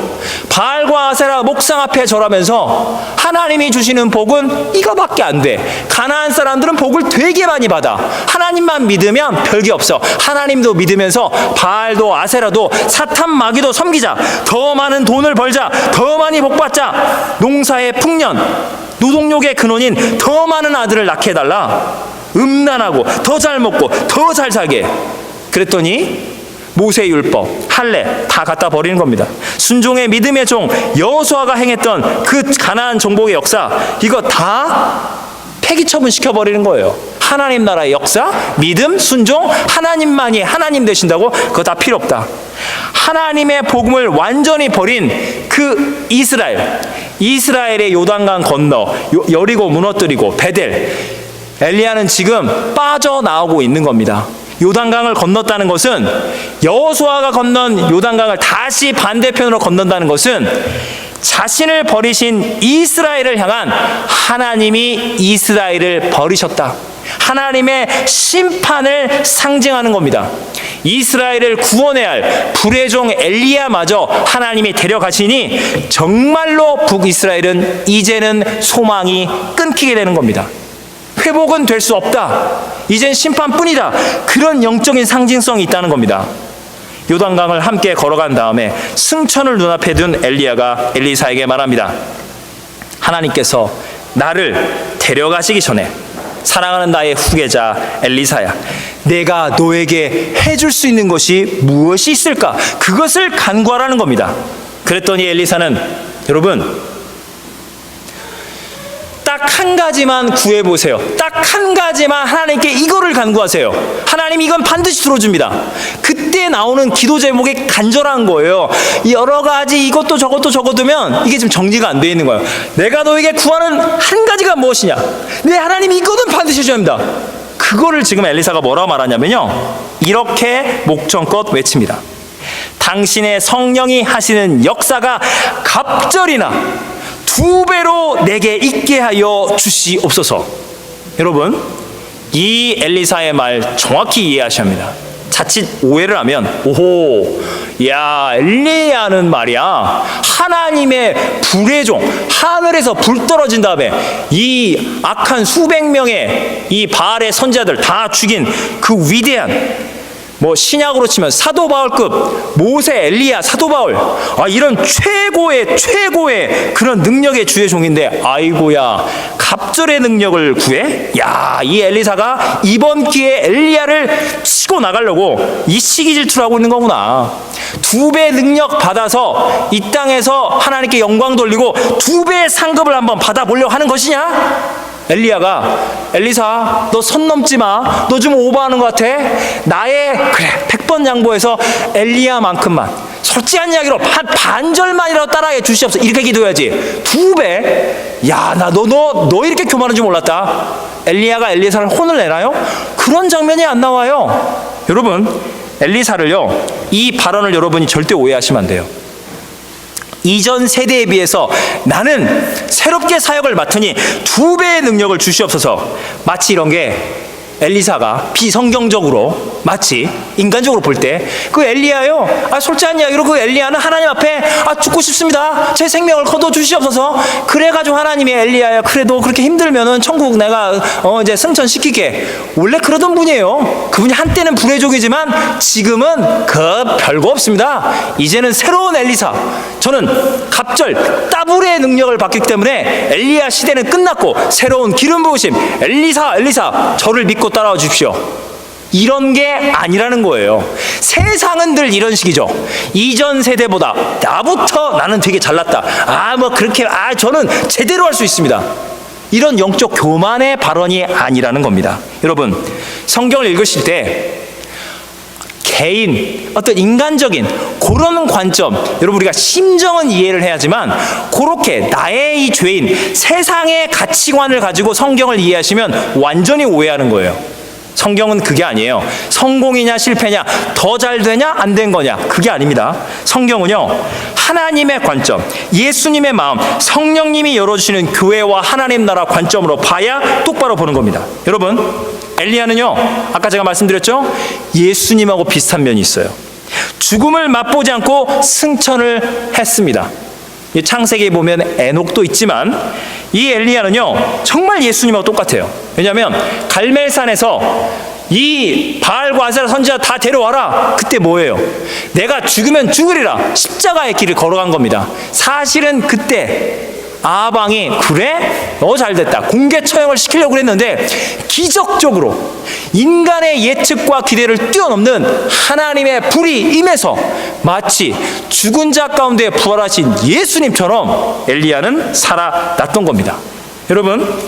바알과 아세라 목상 앞에 절하면서 하나님이 주시는 복은 이거밖에 안 돼. 가나안 사람들은 복을 되게 많이 받아. 하나님만 믿으면 별게 없어. 하나님도 믿으면서 바알도 아세라도 사탄 마귀도 섬기자. 더 많은 돈을 벌자. 더 많이 복 받자. 농사의 풍년, 노동력의 근원인 더 많은 아들을 낳게 해달라. 음란하고 더 잘 먹고 더 잘 살게. 그랬더니 모세의 율법, 할례 다 갖다 버리는 겁니다. 순종의 믿음의 종 여호수아가 행했던 그 가나안 정복의 역사, 이거 다 폐기 처분시켜 버리는 거예요. 하나님 나라의 역사, 믿음, 순종, 하나님만이 하나님 되신다고? 그거 다 필요 없다. 하나님의 복음을 완전히 버린 그 이스라엘의 요단강 건너 여리고 무너뜨리고 베델, 엘리야는 지금 빠져나오고 있는 겁니다. 요단강을 건넜다는 것은, 여호수아가 건넌 요단강을 다시 반대편으로 건넌다는 것은 자신을 버리신 이스라엘을 향한 하나님이 이스라엘을 버리셨다, 하나님의 심판을 상징하는 겁니다. 이스라엘을 구원해야 할 불의 종 엘리야마저 하나님이 데려가시니 정말로 북이스라엘은 이제는 소망이 끊기게 되는 겁니다. 회복은 될 수 없다, 이젠 심판뿐이다, 그런 영적인 상징성이 있다는 겁니다. 요단강을 함께 걸어간 다음에 승천을 눈앞에 둔 엘리야가 엘리사에게 말합니다. 하나님께서 나를 데려가시기 전에 사랑하는 나의 후계자 엘리사야, 내가 너에게 해줄 수 있는 것이 무엇이 있을까? 그것을 간구하라는 겁니다. 그랬더니 엘리사는, 여러분, 딱 한 가지만 구해보세요. 딱 한 가지만 하나님께 이거를 간구하세요. 하나님 이건 반드시 들어줍니다. 그때 나오는 기도 제목이 간절한 거예요. 여러 가지 이것도 저것도 적어두면 이게 지금 정리가 안 돼 있는 거예요. 내가 너에게 구하는 한 가지가 무엇이냐? 네, 하나님 이거는 반드시 해줘야 합니다. 그거를 지금 엘리사가 뭐라고 말하냐면요, 이렇게 목청껏 외칩니다. 당신의 성령이 하시는 역사가 갑절이나 2배로 내게 있게 하여 주시옵소서. 여러분, 이 엘리사의 말 정확히 이해하셔야 합니다. 자칫 오해를 하면, 오호, 야, 엘리야는 말이야, 하나님의 불의 종, 하늘에서 불 떨어진 다음에 이 악한 수백 명의 이 바알의 선지자들 다 죽인 그 위대한, 뭐 신약으로 치면 사도 바울급 모세, 엘리야, 사도 바울, 이런 최고의 그런 능력의 주의 종인데, 아이고야, 갑절의 능력을 구해? 야, 이 엘리사가 이번 기회에 엘리야를 치고 나가려고 이 시기 질투를 하고 있는 거구나. 2배 능력 받아서 이 땅에서 하나님께 영광 돌리고 2배의 상급을 한번 받아보려고 하는 것이냐? 엘리야가, 엘리사, 너 선 넘지 마. 너 좀 오버하는 것 같아. 나의, 그래, 100번 양보해서 엘리야만큼만, 솔직한 이야기로 한 반절만이라도 따라해 주시옵소서. 이렇게 기도해야지. 2배? 야, 너 이렇게 교만한 줄 몰랐다. 엘리야가 엘리사를 혼을 내나요? 그런 장면이 안 나와요. 여러분, 엘리사를요, 이 발언을 여러분이 절대 오해하시면 안 돼요. 이전 세대에 비해서 나는 새롭게 사역을 맡으니 2배의 능력을 주시옵소서. 마치 이런 게 엘리사가 비성경적으로, 마치 인간적으로 볼 때 그 엘리야요, 솔직한 이야기로 그 엘리야는 하나님 앞에 죽고 싶습니다, 제 생명을 거둬 주시옵소서. 그래가지고 하나님이, 엘리야야, 그래도 그렇게 힘들면은 천국 내가 이제 승천시킬게. 원래 그러던 분이에요. 그분이 한때는 불의 종이지만 지금은 별거 없습니다. 이제는 새로운 엘리사, 저는 갑절 따블의 능력을 받기 때문에 엘리야 시대는 끝났고 새로운 기름 부으심, 엘리사 저를 믿고 따라와 주십시오. 이런 게 아니라는 거예요. 세상은 늘 이런 식이죠. 이전 세대보다 나부터 나는 되게 잘났다, 저는 제대로 할 수 있습니다. 이런 영적 교만의 발언이 아니라는 겁니다. 여러분, 성경을 읽으실 때 개인, 어떤 인간적인 그런 관점, 여러분, 우리가 심정은 이해를 해야지만 그렇게 나의 이 죄인, 세상의 가치관을 가지고 성경을 이해하시면 완전히 오해하는 거예요. 성경은 그게 아니에요. 성공이냐 실패냐, 더 잘 되냐 안 된 거냐, 그게 아닙니다. 성경은요, 하나님의 관점, 예수님의 마음, 성령님이 열어주시는 교회와 하나님 나라 관점으로 봐야 똑바로 보는 겁니다. 여러분, 엘리야는요, 아까 제가 말씀드렸죠, 예수님하고 비슷한 면이 있어요. 죽음을 맛보지 않고 승천을 했습니다. 이 창세기에 보면 에녹도 있지만 이 엘리야는요, 정말 예수님하고 똑같아요. 왜냐하면 갈멜산에서 이 바알과 아세라 선지자 다 데려와라. 그때 뭐예요? 내가 죽으면 죽으리라, 십자가의 길을 걸어간 겁니다. 사실은 그때 아방이, 그래? 너 잘됐다, 공개 처형을 시키려고 했는데 기적적으로 인간의 예측과 기대를 뛰어넘는 하나님의 불이 임해서 마치 죽은 자 가운데 부활하신 예수님처럼 엘리야는 살아났던 겁니다. 여러분,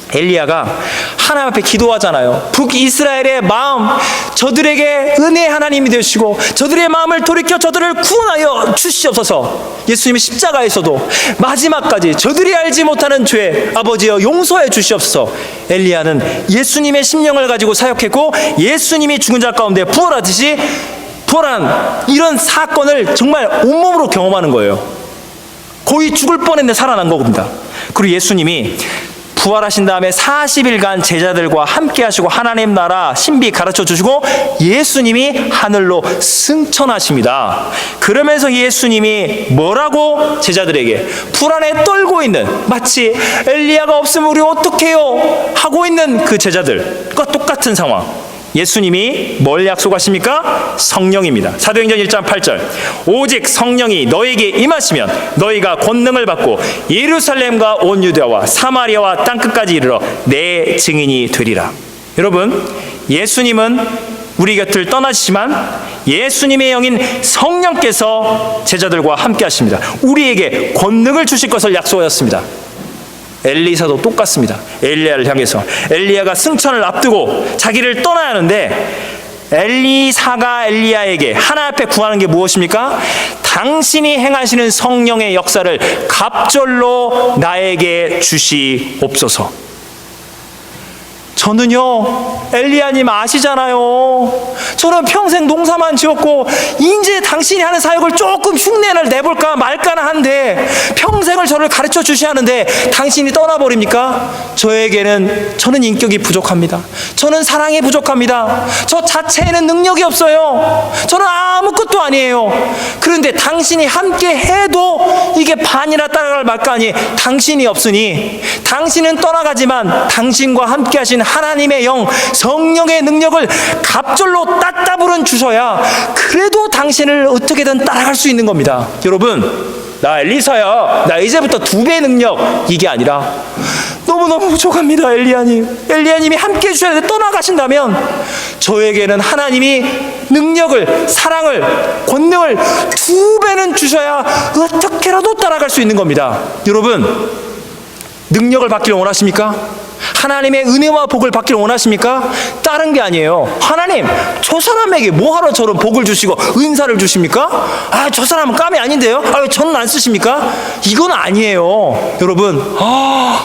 엘리야가 하나님 앞에 기도하잖아요. 북이스라엘의 마음, 저들에게 은혜의 하나님이 되시고 저들의 마음을 돌이켜 저들을 구원하여 주시옵소서. 예수님이 십자가에서도 마지막까지 저들이 알지 못하는 죄, 아버지여 용서해 주시옵소서. 엘리야는 예수님의 심령을 가지고 사역했고 예수님이 죽은 자 가운데 부활하듯이 부활한 이런 사건을 정말 온몸으로 경험하는 거예요. 거의 죽을 뻔했는데 살아난 겁니다. 그리고 예수님이 부활하신 다음에 40일간 제자들과 함께 하시고 하나님 나라 신비 가르쳐 주시고 예수님이 하늘로 승천하십니다. 그러면서 예수님이 뭐라고 제자들에게 불안에 떨고 있는, 마치 엘리야가 없으면 우리 어떡해요 하고 있는 그 제자들과 똑같은 상황, 예수님이 뭘 약속하십니까? 성령입니다. 사도행전 1장 8절, 오직 성령이 너에게 임하시면 너희가 권능을 받고 예루살렘과 온 유대와 사마리아와 땅끝까지 이르러 내 증인이 되리라. 여러분, 예수님은 우리 곁을 떠나시지만 예수님의 영인 성령께서 제자들과 함께 하십니다. 우리에게 권능을 주실 것을 약속하셨습니다. 엘리사도 똑같습니다. 엘리야를 향해서 엘리야가 승천을 앞두고 자기를 떠나야 하는데 엘리사가 엘리야에게 하나님 앞에 구하는 게 무엇입니까? 당신이 행하시는 성령의 역사를 갑절로 나에게 주시옵소서. 저는요, 엘리야님 아시잖아요. 저는 평생 농사만 지었고 이제 당신이 하는 사역을 조금 흉내를 내볼까 말까나 한데 평생을 저를 가르쳐 주셔야 하는데 당신이 떠나버립니까? 저는 인격이 부족합니다. 저는 사랑이 부족합니다. 저 자체에는 능력이 없어요. 저는 아무것도 아니에요. 그런데 당신이 함께 해도 이게 반이나 따라갈 말까 하니 당신이 없으니 당신은 떠나가지만 당신과 함께 하신 하나님의 영, 성령의 능력을 갑절로 따따블은 주셔야 그래도 당신을 어떻게든 따라갈 수 있는 겁니다. 여러분, 나 엘리사야, 나 이제부터 2배 능력, 이게 아니라 너무너무 부족합니다. 엘리야님이 함께 해주셔야 돼. 떠나가신다면 저에게는 하나님이 능력을, 사랑을, 권능을 2배는 주셔야 어떻게라도 따라갈 수 있는 겁니다. 여러분, 능력을 받기를 원하십니까? 하나님의 은혜와 복을 받기를 원하십니까? 다른 게 아니에요. 하나님, 저 사람에게 뭐하러 저런 복을 주시고 은사를 주십니까? 저 사람은 깜이 아닌데요? 왜 저는 안 쓰십니까? 이건 아니에요. 여러분,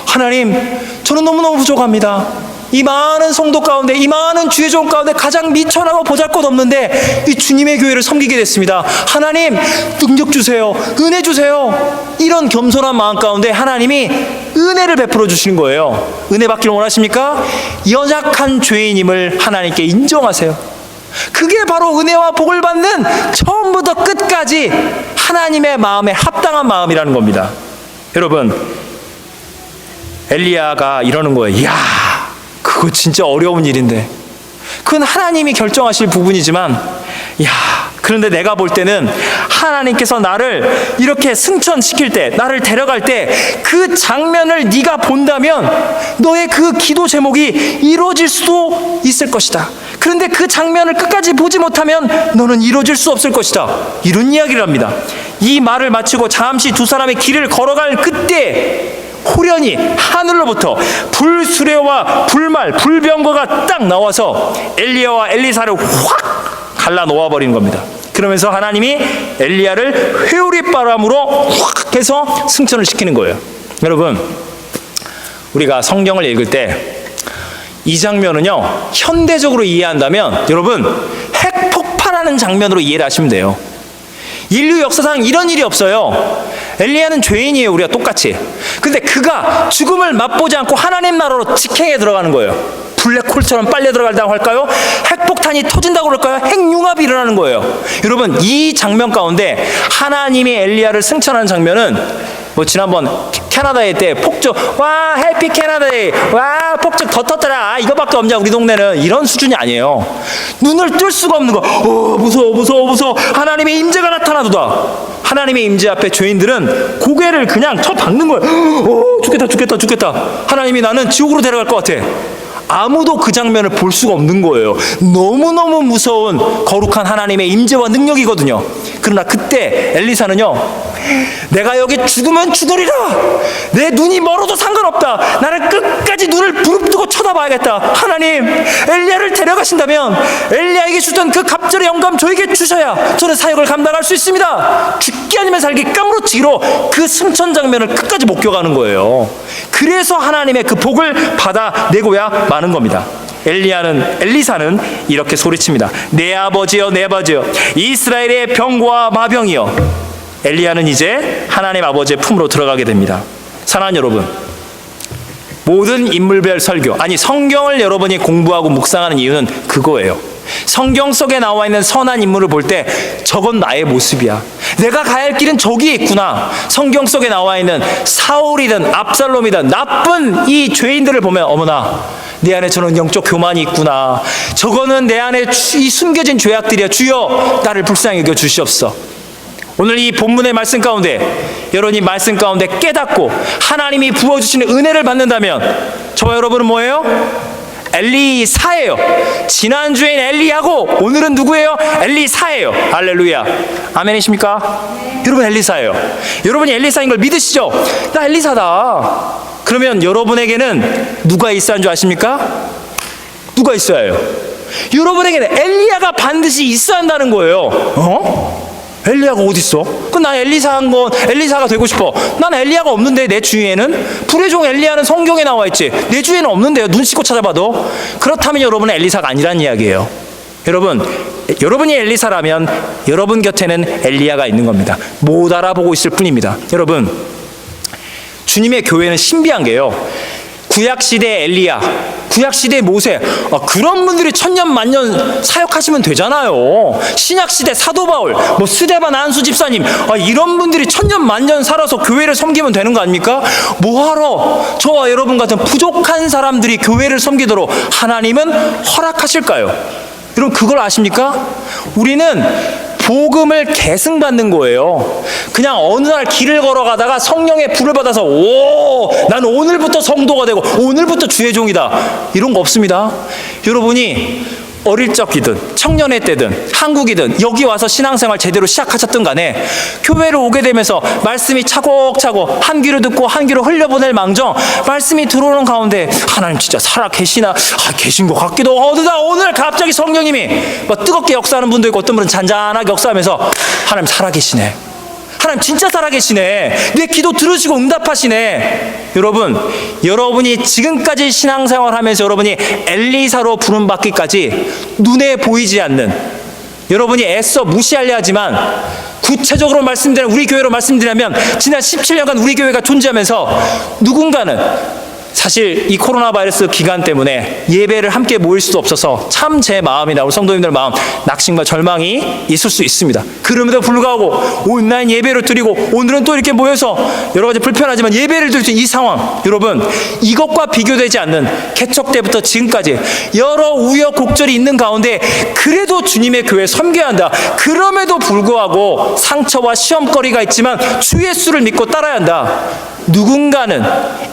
하나님, 저는 너무너무 부족합니다. 이 많은 성도 가운데, 이 많은 주의 종 가운데 가장 미천하고 보잘것없는데 이 주님의 교회를 섬기게 됐습니다. 하나님, 능력 주세요. 은혜 주세요. 이런 겸손한 마음 가운데 하나님이 은혜를 베풀어 주시는 거예요. 은혜 받기를 원하십니까? 연약한 죄인임을 하나님께 인정하세요. 그게 바로 은혜와 복을 받는 처음부터 끝까지 하나님의 마음에 합당한 마음이라는 겁니다. 여러분, 엘리야가 이러는 거예요. 이야, 그거 진짜 어려운 일인데, 그건 하나님이 결정하실 부분이지만, 그런데 내가 볼 때는 하나님께서 나를 이렇게 승천시킬 때, 나를 데려갈 때 그 장면을 네가 본다면 너의 그 기도 제목이 이루어질 수도 있을 것이다. 그런데 그 장면을 끝까지 보지 못하면 너는 이루어질 수 없을 것이다. 이런 이야기를 합니다. 이 말을 마치고 잠시 두 사람의 길을 걸어갈 그때 호련히 하늘로부터 불수레와 불말, 불병거가 딱 나와서 엘리야와 엘리사를 확 갈라 놓아버리는 겁니다. 그러면서 하나님이 엘리야를 회오리바람으로 확 해서 승천을 시키는 거예요. 여러분, 우리가 성경을 읽을 때 이 장면은요, 현대적으로 이해한다면 여러분, 핵 폭발하는 장면으로 이해를 하시면 돼요. 인류 역사상 이런 일이 없어요. 엘리야는 죄인이에요, 우리가 똑같이. 근데 그가 죽음을 맛보지 않고 하나님 나라로 직행에 들어가는 거예요. 블랙홀처럼 빨려 들어간다고 할까요? 핵폭탄이 터진다고 그럴까요? 핵융합이 일어나는 거예요. 여러분, 이 장면 가운데 하나님이 엘리야를 승천하는 장면은 지난번 캐나다에 때 폭죽, 와 해피 캐나다에, 와 폭죽 더 터뜨라, 이거밖에 없냐 우리 동네는, 이런 수준이 아니에요. 눈을 뜰 수가 없는 거. 무서워. 하나님의 임재가 나타나도다. 하나님의 임재 앞에 죄인들은 고개를 그냥 쳐박는 거예요. 죽겠다. 하나님이 나는 지옥으로 데려갈 것 같아. 아무도 그 장면을 볼 수가 없는 거예요. 너무너무 무서운 거룩한 하나님의 임재와 능력이거든요. 그러나 그때 엘리사는요, 내가 여기 죽으면 죽으리라. 내 눈이 멀어도 상관없다. 나는 끝까지 눈을 부릅뜨고 쳐다봐야겠다. 하나님, 엘리야를 데려가신다면 엘리야에게 주던 그 갑절의 영감 저에게 주셔야 저는 사역을 감당할 수 있습니다. 죽기 아니면 살기 까무러치기로 그 승천 장면을 끝까지 목격하는 거예요. 그래서 하나님의 그 복을 받아내고야 마는 겁니다. 엘리사는 이렇게 소리칩니다. 내 아버지여, 내 아버지여, 이스라엘의 병과 마병이여. 엘리야는 이제 하나님 아버지의 품으로 들어가게 됩니다. 사랑하는 여러분, 모든 인물별 설교, 성경을 여러분이 공부하고 묵상하는 이유는 그거예요. 성경 속에 나와 있는 선한 인물을 볼 때 저건 나의 모습이야. 내가 가야 할 길은 저기 있구나. 성경 속에 나와 있는 사울이든 압살롬이든 나쁜 이 죄인들을 보면 어머나, 내 안에 저런 영적 교만이 있구나. 저거는 내 안에 이 숨겨진 죄악들이야. 주여, 나를 불쌍히 여겨 주시옵소서. 오늘 이 본문의 말씀 가운데, 여러분이 말씀 가운데 깨닫고 하나님이 부어주시는 은혜를 받는다면 저와 여러분은 뭐예요? 엘리사예요. 지난주엔 엘리야고 오늘은 누구예요? 엘리사예요. 할렐루야. 아멘이십니까? 여러분, 엘리사예요. 여러분이 엘리사인 걸 믿으시죠? 나 엘리사다. 그러면 여러분에게는 누가 있어야 하는 줄 아십니까? 누가 있어야 해요? 여러분에게는 엘리야가 반드시 있어야 한다는 거예요. 엘리야가 어디 있어? 그 난 엘리사가 되고 싶어. 난 엘리야가 없는데 내 주위에는 불의 종 엘리야는 성경에 나와 있지. 내 주위에는 없는데요. 눈 씻고 찾아봐도. 그렇다면 여러분은 엘리사가 아니란 이야기예요. 여러분이 엘리사라면 여러분 곁에는 엘리야가 있는 겁니다. 못 알아보고 있을 뿐입니다. 여러분, 주님의 교회는 신비한 게요. 구약시대 엘리야, 구약시대 모세, 그런 분들이 천년만년 사역하시면 되잖아요. 신약시대 사도 바울, 스데반 안수 집사님, 이런 분들이 천년만년 살아서 교회를 섬기면 되는 거 아닙니까? 뭐하러 저와 여러분 같은 부족한 사람들이 교회를 섬기도록 하나님은 허락하실까요? 여러분, 그걸 아십니까? 우리는 복음을 계승받는 거예요. 그냥 어느 날 길을 걸어가다가 성령의 불을 받아서 난 오늘부터 성도가 되고 오늘부터 주의 종이다, 이런 거 없습니다. 여러분이 어릴 적이든 청년의 때든 한국이든 여기 와서 신앙생활 제대로 시작하셨든 간에 교회를 오게 되면서 말씀이 차곡차곡 한 귀로 듣고 한 귀로 흘려보낼 망정 말씀이 들어오는 가운데 하나님 진짜 살아 계시나? 계신 것 같기도 어느덧 오늘 갑자기 성령님이 뜨겁게 역사하는 분도 있고 어떤 분은 잔잔하게 역사하면서 하나님 살아 계시네, 하나님 진짜 살아계시네, 내 기도 들으시고 응답하시네. 여러분, 여러분이 지금까지 신앙생활 하면서 여러분이 엘리사로 부름받기까지 눈에 보이지 않는, 여러분이 애써 무시하려 하지만 구체적으로 말씀드리면, 우리 교회로 말씀드리면 지난 17년간 우리 교회가 존재하면서 누군가는 사실 이 코로나 바이러스 기간 때문에 예배를 함께 모일 수도 없어서 참 제 마음이나 우리 성도님들 마음 낙심과 절망이 있을 수 있습니다. 그럼에도 불구하고 온라인 예배를 드리고 오늘은 또 이렇게 모여서 여러 가지 불편하지만 예배를 드릴 수 있는 이 상황, 여러분 이것과 비교되지 않는 개척 때부터 지금까지 여러 우여곡절이 있는 가운데 그래도 주님의 교회 섬겨야 한다. 그럼에도 불구하고 상처와 시험거리가 있지만 주 예수를 믿고 따라야 한다. 누군가는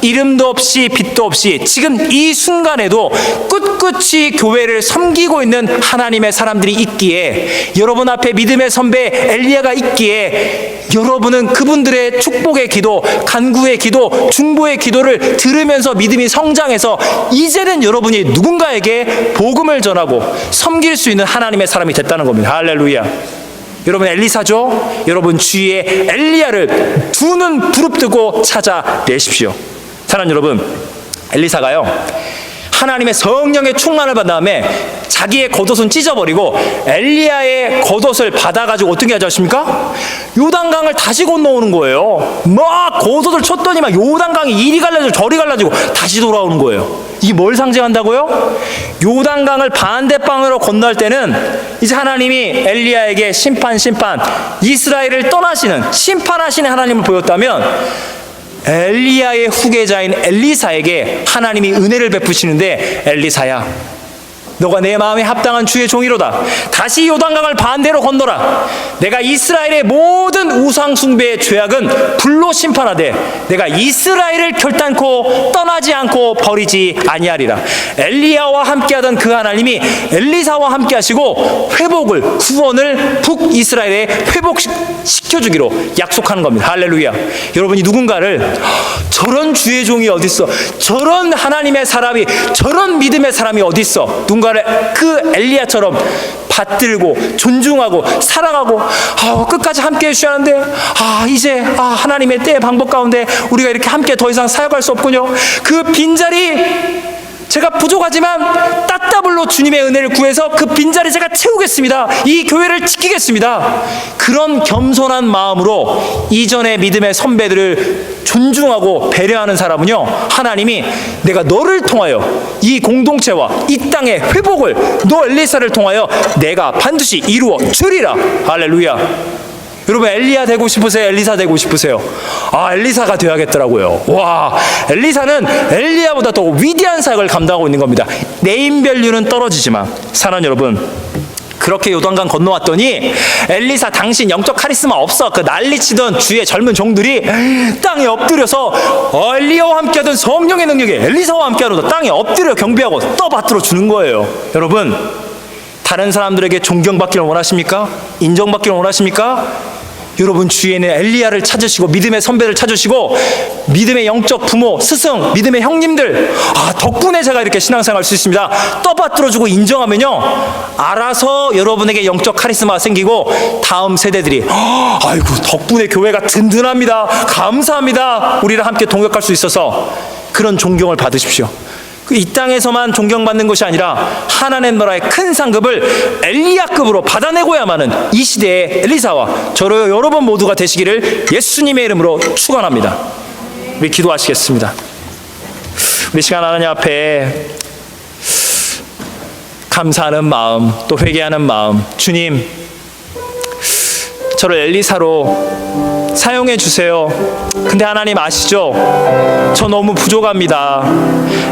이름도 없이 빛도 없이 지금 이 순간에도 꿋꿋이 교회를 섬기고 있는 하나님의 사람들이 있기에, 여러분 앞에 믿음의 선배 엘리야가 있기에 여러분은 그분들의 축복의 기도, 간구의 기도, 중보의 기도를 들으면서 믿음이 성장해서 이제는 여러분이 누군가에게 복음을 전하고 섬길 수 있는 하나님의 사람이 됐다는 겁니다. 할렐루야. 여러분 엘리사죠? 여러분 주위에 엘리야를 두 눈 부릅뜨고 찾아내십시오. 사랑하는 여러분, 엘리사가요 하나님의 성령의 충만을 받은 다음에 자기의 겉옷은 찢어버리고 엘리야의 겉옷을 받아가지고 어떻게 하지 않습니까? 요단강을 다시 건너오는 거예요. 막 겉옷을 쳤더니 막 요단강이 이리 갈라지고 저리 갈라지고 다시 돌아오는 거예요. 이게 뭘 상징한다고요? 요단강을 반대방으로 건널 때는 이제 하나님이 엘리야에게 심판 이스라엘을 떠나시는 심판하시는 하나님을 보였다면, 엘리야의 후계자인 엘리사에게 하나님이 은혜를 베푸시는데, 엘리사야 너가 내 마음에 합당한 주의 종이로다. 다시 요단강을 반대로 건너라. 내가 이스라엘의 모든 우상 숭배의 죄악은 불로 심판하되 내가 이스라엘을 결단코 떠나지 않고 버리지 아니하리라. 엘리야와 함께하던 그 하나님이 엘리사와 함께하시고 회복을, 구원을 북이스라엘에 회복시켜주기로 약속하는 겁니다. 할렐루야. 여러분이 누군가를 저런 주의 종이 어딨어, 저런 하나님의 사람이, 저런 믿음의 사람이 어딨어, 누군가를 그 엘리야처럼 받들고 존중하고 사랑하고 끝까지 함께 해주셔야 하는데 이제 하나님의 때의 방법 가운데 우리가 이렇게 함께 더 이상 사역할 수 없군요. 그 빈자리 제가 부족하지만 따따블로 주님의 은혜를 구해서 그 빈자리 제가 채우겠습니다. 이 교회를 지키겠습니다. 그런 겸손한 마음으로 이전의 믿음의 선배들을 존중하고 배려하는 사람은요, 하나님이 내가 너를 통하여 이 공동체와 이 땅의 회복을 너 엘리사를 통하여 내가 반드시 이루어 주리라. 할렐루야. 여러분 엘리야 되고 싶으세요? 엘리사 되고 싶으세요? 엘리사가 되어야겠더라고요. 와, 엘리사는 엘리야보다 더 위대한 사역을 감당하고 있는 겁니다. 네임밸류는 떨어지지만 사랑하는 여러분, 그렇게 요단강 건너왔더니 엘리사 당신 영적 카리스마 없어, 그 난리치던 주의 젊은 종들이 땅에 엎드려서 엘리야와 함께하던 성령의 능력에 엘리사와 함께하노다 땅에 엎드려 경배하고 떠받들어 주는 거예요. 여러분, 다른 사람들에게 존경받기를 원하십니까? 인정받기를 원하십니까? 여러분 주위에는 엘리야를 찾으시고 믿음의 선배를 찾으시고 믿음의 영적 부모, 스승, 믿음의 형님들, 덕분에 제가 이렇게 신앙생활 할 수 있습니다. 떠받들어주고 인정하면요, 알아서 여러분에게 영적 카리스마가 생기고 다음 세대들이 아이고 덕분에 교회가 든든합니다, 감사합니다, 우리랑 함께 동역할 수 있어서 그런 존경을 받으십시오. 이 땅에서만 존경받는 것이 아니라 하나님 나라의 큰 상급을 엘리야급으로 받아내고야만은 이 시대의 엘리사와 저로 여러분 모두가 되시기를 예수님의 이름으로 축원합니다. 우리 기도하시겠습니다. 우리 시간 하나님 앞에 감사하는 마음, 또 회개하는 마음, 주님 저를 엘리사로 사용해 주세요. 근데 하나님 아시죠? 저 너무 부족합니다.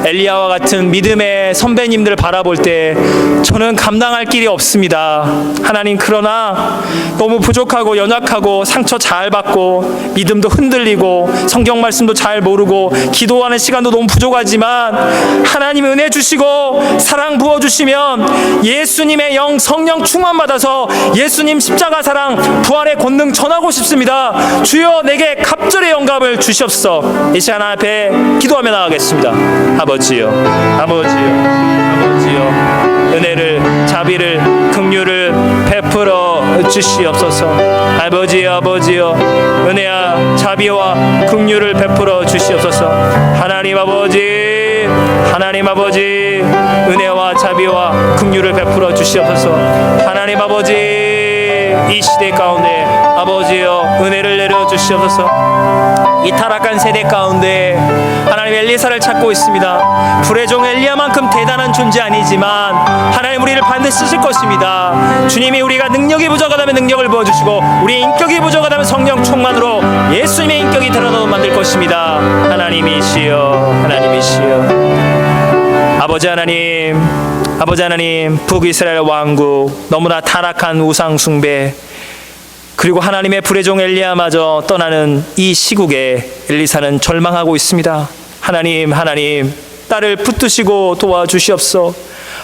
엘리야와 같은 믿음의 선배님들을 바라볼 때 저는 감당할 길이 없습니다. 하나님, 그러나 너무 부족하고 연약하고 상처 잘 받고 믿음도 흔들리고 성경 말씀도 잘 모르고 기도하는 시간도 너무 부족하지만 하나님 은혜 주시고 사랑 부어주시면 예수님의 영 성령 충만 받아서 예수님 십자가 사랑 부활의 권능 전하고 싶습니다. 주여 내게 갑절의 영감을 주시옵소서. 이 시간 앞에 기도하며 나가겠습니다. 아버지요, 은혜를, 자비를, 긍휼을 베풀어 주시옵소서. 아버지요, 은혜와 자비와 긍휼을 베풀어 주시옵소서. 하나님 아버지, 은혜와 자비와 긍휼을 베풀어 주시옵소서. 하나님 아버지, 이 시대 가운데 아버지여 은혜를 내려 주시옵소서. 이 타락한 세대 가운데 하나님 엘리사를 찾고 있습니다. 불의 종 엘리야만큼 대단한 존재 아니지만 하나님 우리를 반드시 쓰실 것입니다. 주님이 우리가 능력이 부족하다면 능력을 부어주시고 우리 인격이 부족하다면 성령 충만으로 예수님의 인격이 드러나도록 만들 것입니다. 하나님이시여, 아버지 하나님, 북이스라엘 왕국, 너무나 타락한 우상 숭배, 그리고 하나님의 불의 종 엘리야마저 떠나는 이 시국에 엘리사는 절망하고 있습니다. 하나님, 딸을 붙드시고 도와주시옵소서.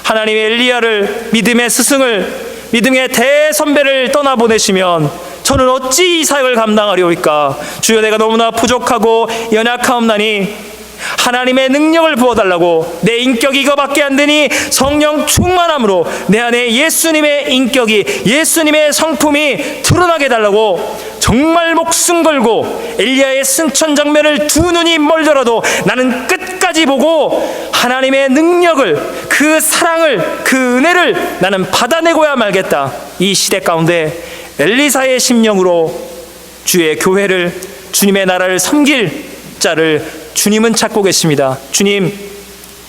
하나님, 엘리야를, 믿음의 스승을, 믿음의 대선배를 떠나보내시면 저는 어찌 이 사역을 감당하리오이까. 주여, 내가 너무나 부족하고 연약하옵나니 하나님의 능력을 부어달라고. 내 인격이 이거밖에 안 되니 성령 충만함으로 내 안에 예수님의 인격이, 예수님의 성품이 드러나게 해달라고. 정말 목숨 걸고 엘리야의 승천 장면을 두 눈이 멀더라도 나는 끝까지 보고 하나님의 능력을, 그 사랑을, 그 은혜를 나는 받아내고야 말겠다. 이 시대 가운데 엘리사의 심령으로 주의 교회를, 주님의 나라를 섬길 자를 주님은 찾고 계십니다. 주님,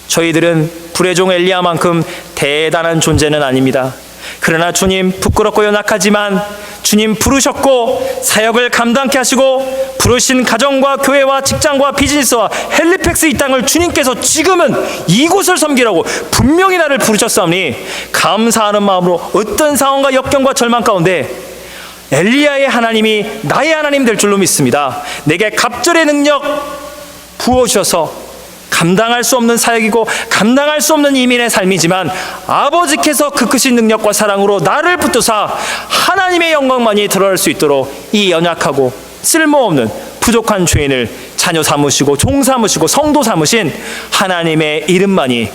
저희들은 불의 종 엘리야만큼 대단한 존재는 아닙니다. 그러나 주님, 부끄럽고 연약하지만 주님 부르셨고 사역을 감당케 하시고 부르신 가정과 교회와 직장과 비즈니스와 헬리팩스 이 땅을 주님께서 지금은 이곳을 섬기라고 분명히 나를 부르셨사오니 감사하는 마음으로 어떤 상황과 역경과 절망 가운데 엘리야의 하나님이 나의 하나님 될 줄로 믿습니다. 내게 갑절의 능력 부어주셔서 감당할 수 없는 사역이고 감당할 수 없는 이민의 삶이지만 아버지께서 그 크신 능력과 사랑으로 나를 붙드사 하나님의 영광만이 드러날 수 있도록 이 연약하고 쓸모없는 부족한 죄인을 자녀 삼으시고 종 삼으시고 성도 삼으신 하나님의 이름만이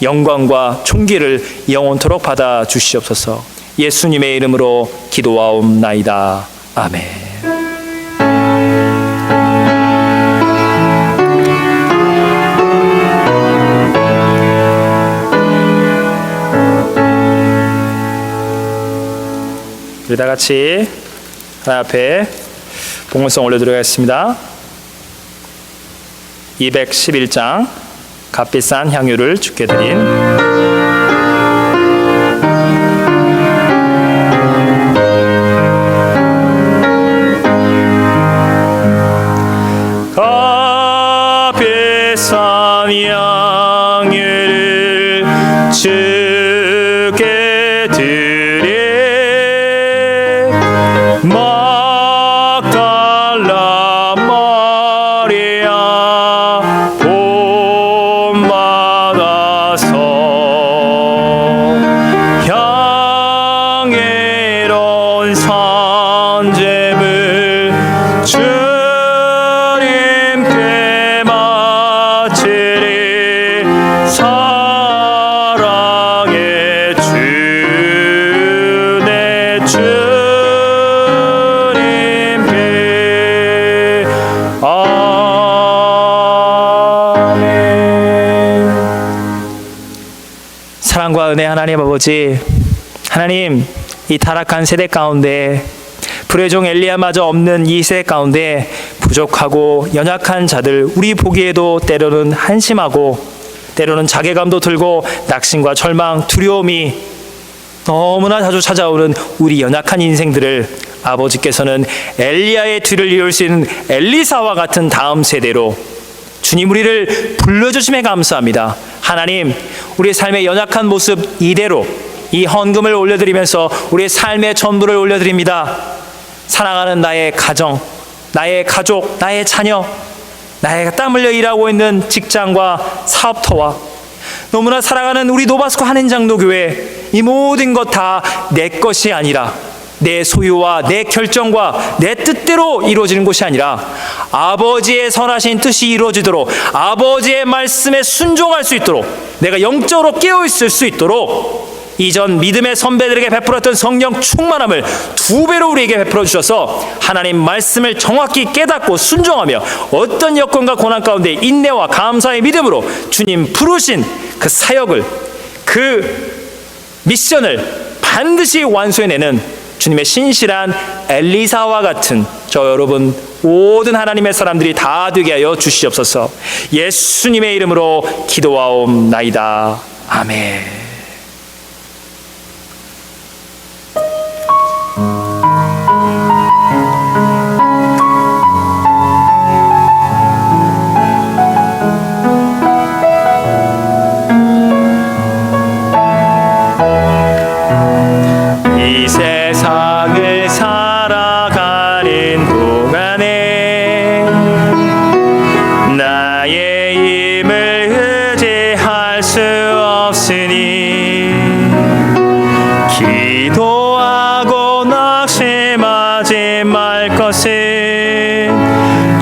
영광과 존귀를 영원토록 받아 주시옵소서. 예수님의 이름으로 기도하옵나이다. 아멘. 우리 다 같이 하나님 앞에 봉헌성 올려드리겠습니다. 211장 값비싼 향유를 주께 드린 값비싼 향유를 주께 드린 막달라 마리아 본 받아서 향기로운 산재물 기도와 은혜 하나님 아버지, 하나님 이 타락한 세대 가운데 불의 종 엘리야마저 없는 이 세대 가운데 부족하고 연약한 자들, 우리 보기에도 때로는 한심하고 때로는 자괴감도 들고 낙심과 절망, 두려움이 너무나 자주 찾아오는 우리 연약한 인생들을 아버지께서는 엘리야의 뒤를 이을 수 있는 엘리사와 같은 다음 세대로 주님 우리를 불러주심에 감사합니다. 하나님, 우리의 삶의 연약한 모습 이대로 이 헌금을 올려드리면서 우리의 삶의 전부를 올려드립니다. 사랑하는 나의 가정, 나의 가족, 나의 자녀, 나의 땀 흘려 일하고 있는 직장과 사업터와 너무나 사랑하는 우리 노바스코 한인장로교회, 이 모든 것 다 내 것이 아니라 내 소유와 내 결정과 내 뜻대로 이루어지는 것이 아니라 아버지의 선하신 뜻이 이루어지도록, 아버지의 말씀에 순종할 수 있도록, 내가 영적으로 깨어있을 수 있도록 이전 믿음의 선배들에게 베풀었던 성령 충만함을 2배로 우리에게 베풀어 주셔서 하나님 말씀을 정확히 깨닫고 순종하며 어떤 여건과 고난 가운데 인내와 감사의 믿음으로 주님 부르신 그 사역을, 그 미션을 반드시 완수해내는 주님의 신실한 엘리사와 같은 저 여러분 모든 하나님의 사람들이 다 되게 하여 주시옵소서. 예수님의 이름으로 기도하옵나이다. 아멘. 이 세상을 살아가는 동안에 나의 힘을 의지할 수 없으니 기도하고 낙심하지 말 것은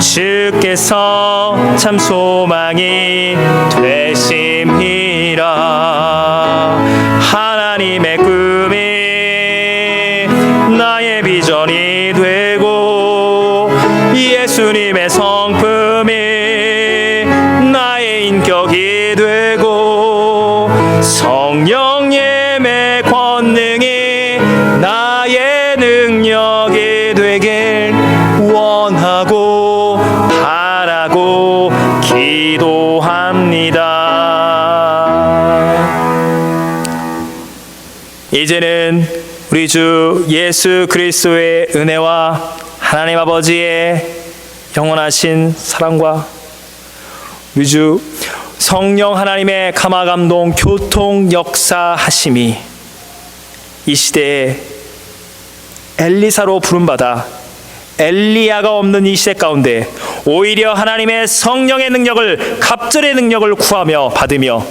주께서 참 소망이 되심이라. 하나님의 꿈이 나의 비전이 되고 예수님의 성품이 나의 인격이 되고 성령님의 권능이 나의 능력이 되길 원하고 바라고 기도합니다. 이제는 우리 주 예수 그리스도의 은혜와 하나님 아버지의 영원하신 사랑과 우리 주 성령 하나님의 감화 감동 교통 역사하심이 이 시대에 엘리사로 부름받아 엘리야가 없는 이 시대 가운데 오히려 하나님의 성령의 능력을, 갑절의 능력을 구하며 받으며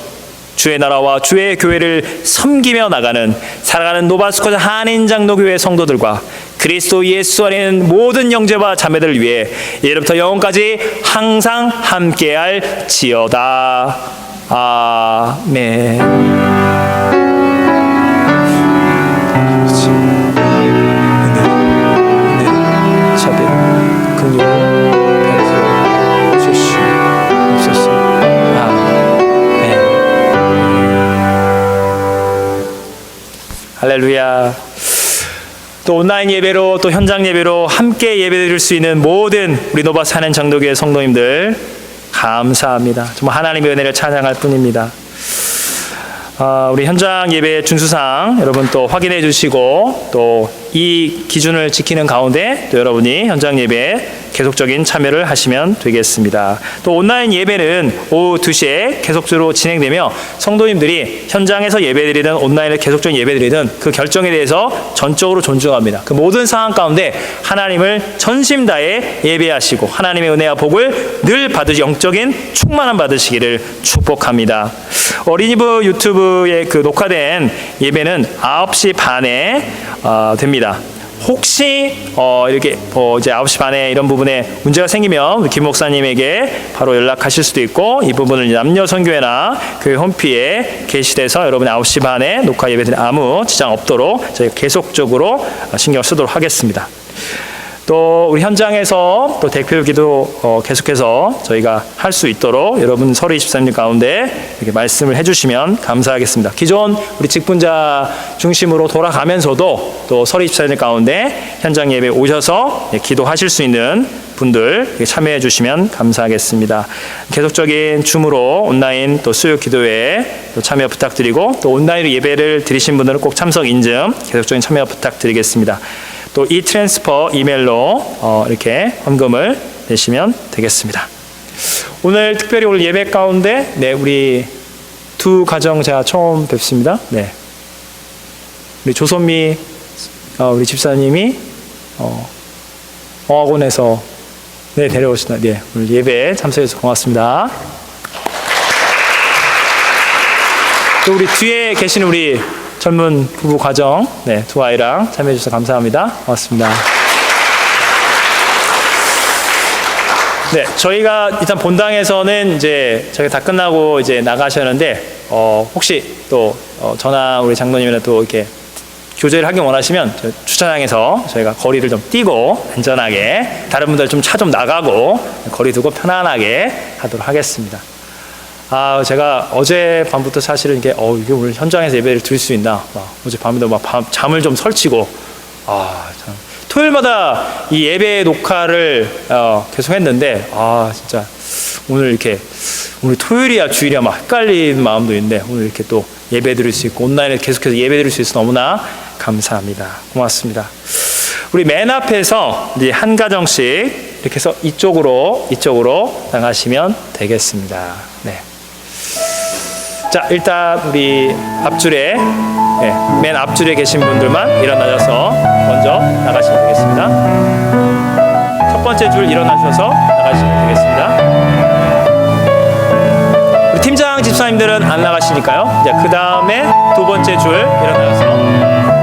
주의 나라와 주의 교회를 섬기며 나가는 사랑하는 노바스코 한인장로교회 성도들과 그리스도 예수 안에 있는 모든 형제와 자매들을 위해 이제부터 영원까지 항상 함께할 지어다. 아멘. 자비, 긍휼, 주시옵소서. 아멘. 할렐루야. 또 온라인 예배로 또 현장 예배로 함께 예배드릴 수 있는 모든 우리 노바스 한인장로교회 성도님들 감사합니다. 정말 하나님의 은혜를 찬양할 뿐입니다. 우리 현장 예배 준수상 여러분 또 확인해 주시고 또 이 기준을 지키는 가운데 또 여러분이 현장 예배에 계속적인 참여를 하시면 되겠습니다. 또 온라인 예배는 오후 2시에 계속적으로 진행되며 성도님들이 현장에서 예배드리든 온라인에 계속적인 예배드리든 그 결정에 대해서 전적으로 존중합니다. 그 모든 상황 가운데 하나님을 전심 다해 예배하시고 하나님의 은혜와 복을 늘 받으시 영적인 충만함 받으시기를 축복합니다. 어린이부 유튜브에 그 녹화된 예배는 9시 반에 됩니다. 혹시 이렇게 이제 9시 반에 이런 부분에 문제가 생기면 우리 김 목사님에게 바로 연락하실 수도 있고 이 부분을 남녀 선교회나 교회 홈피에 게시돼서 여러분이 9시 반에 녹화 예배드리는 아무 지장 없도록 저희가 계속적으로 신경 쓰도록 하겠습니다. 또 우리 현장에서 또 대표 기도 계속해서 저희가 할 수 있도록 여러분 서리 24님 가운데 이렇게 말씀을 해주시면 감사하겠습니다. 기존 우리 직분자 중심으로 돌아가면서도 또 서리 24님 가운데 현장 예배 오셔서 기도하실 수 있는 분들 참여해 주시면 감사하겠습니다. 계속적인 줌으로 온라인 또 수요 기도회에 또 참여 부탁드리고 또 온라인으로 예배를 드리신 분들은 꼭 참석 인증 계속적인 참여 부탁드리겠습니다. 또 이 트랜스퍼 이메일로 이렇게 헌금을 내시면 되겠습니다. 오늘 특별히 오늘 예배 가운데 우리 두 가정 제가 처음 뵙습니다. 우리 조선미 우리 집사님이 어학원에서 데려오신다. 오늘 예배에 참석해서 고맙습니다. 또 우리 뒤에 계시는 우리 젊은 부부 가정, 두 아이랑 참여해 주셔서 감사합니다. 고맙습니다. 저희가 일단 본당에서는 이제 저희가 다 끝나고 이제 나가셨는데, 혹시 또 저나 우리 장로님이나 또 이렇게 교제를 하기 원하시면 주차장에서 저희가 거리를 좀 띄고 안전하게 다른 분들 좀 차 좀 나가고 거리 두고 편안하게 하도록 하겠습니다. 제가 어제 밤부터 사실은 이게 오늘 현장에서 예배를 드릴 수 있나 어제 밤에도 잠을 좀 설치고 참 토요일마다 이 예배 녹화를 계속 했는데 진짜 오늘 토요일이야 주일이야 헷갈리는 마음도 있는데 오늘 이렇게 또 예배 드릴 수 있고 온라인에 계속해서 예배 드릴 수 있어서 너무나 감사합니다. 고맙습니다. 우리 맨 앞에서 이제 한 가정씩 이렇게 해서 이쪽으로 나가시면 되겠습니다. 자, 일단 우리 앞줄에 맨 앞줄에 계신 분들만 일어나셔서 먼저 나가시면 되겠습니다. 첫 번째 줄 일어나셔서 나가시면 되겠습니다. 우리 팀장 집사님들은 안 나가시니까요. 그 다음에 두 번째 줄 일어나셔서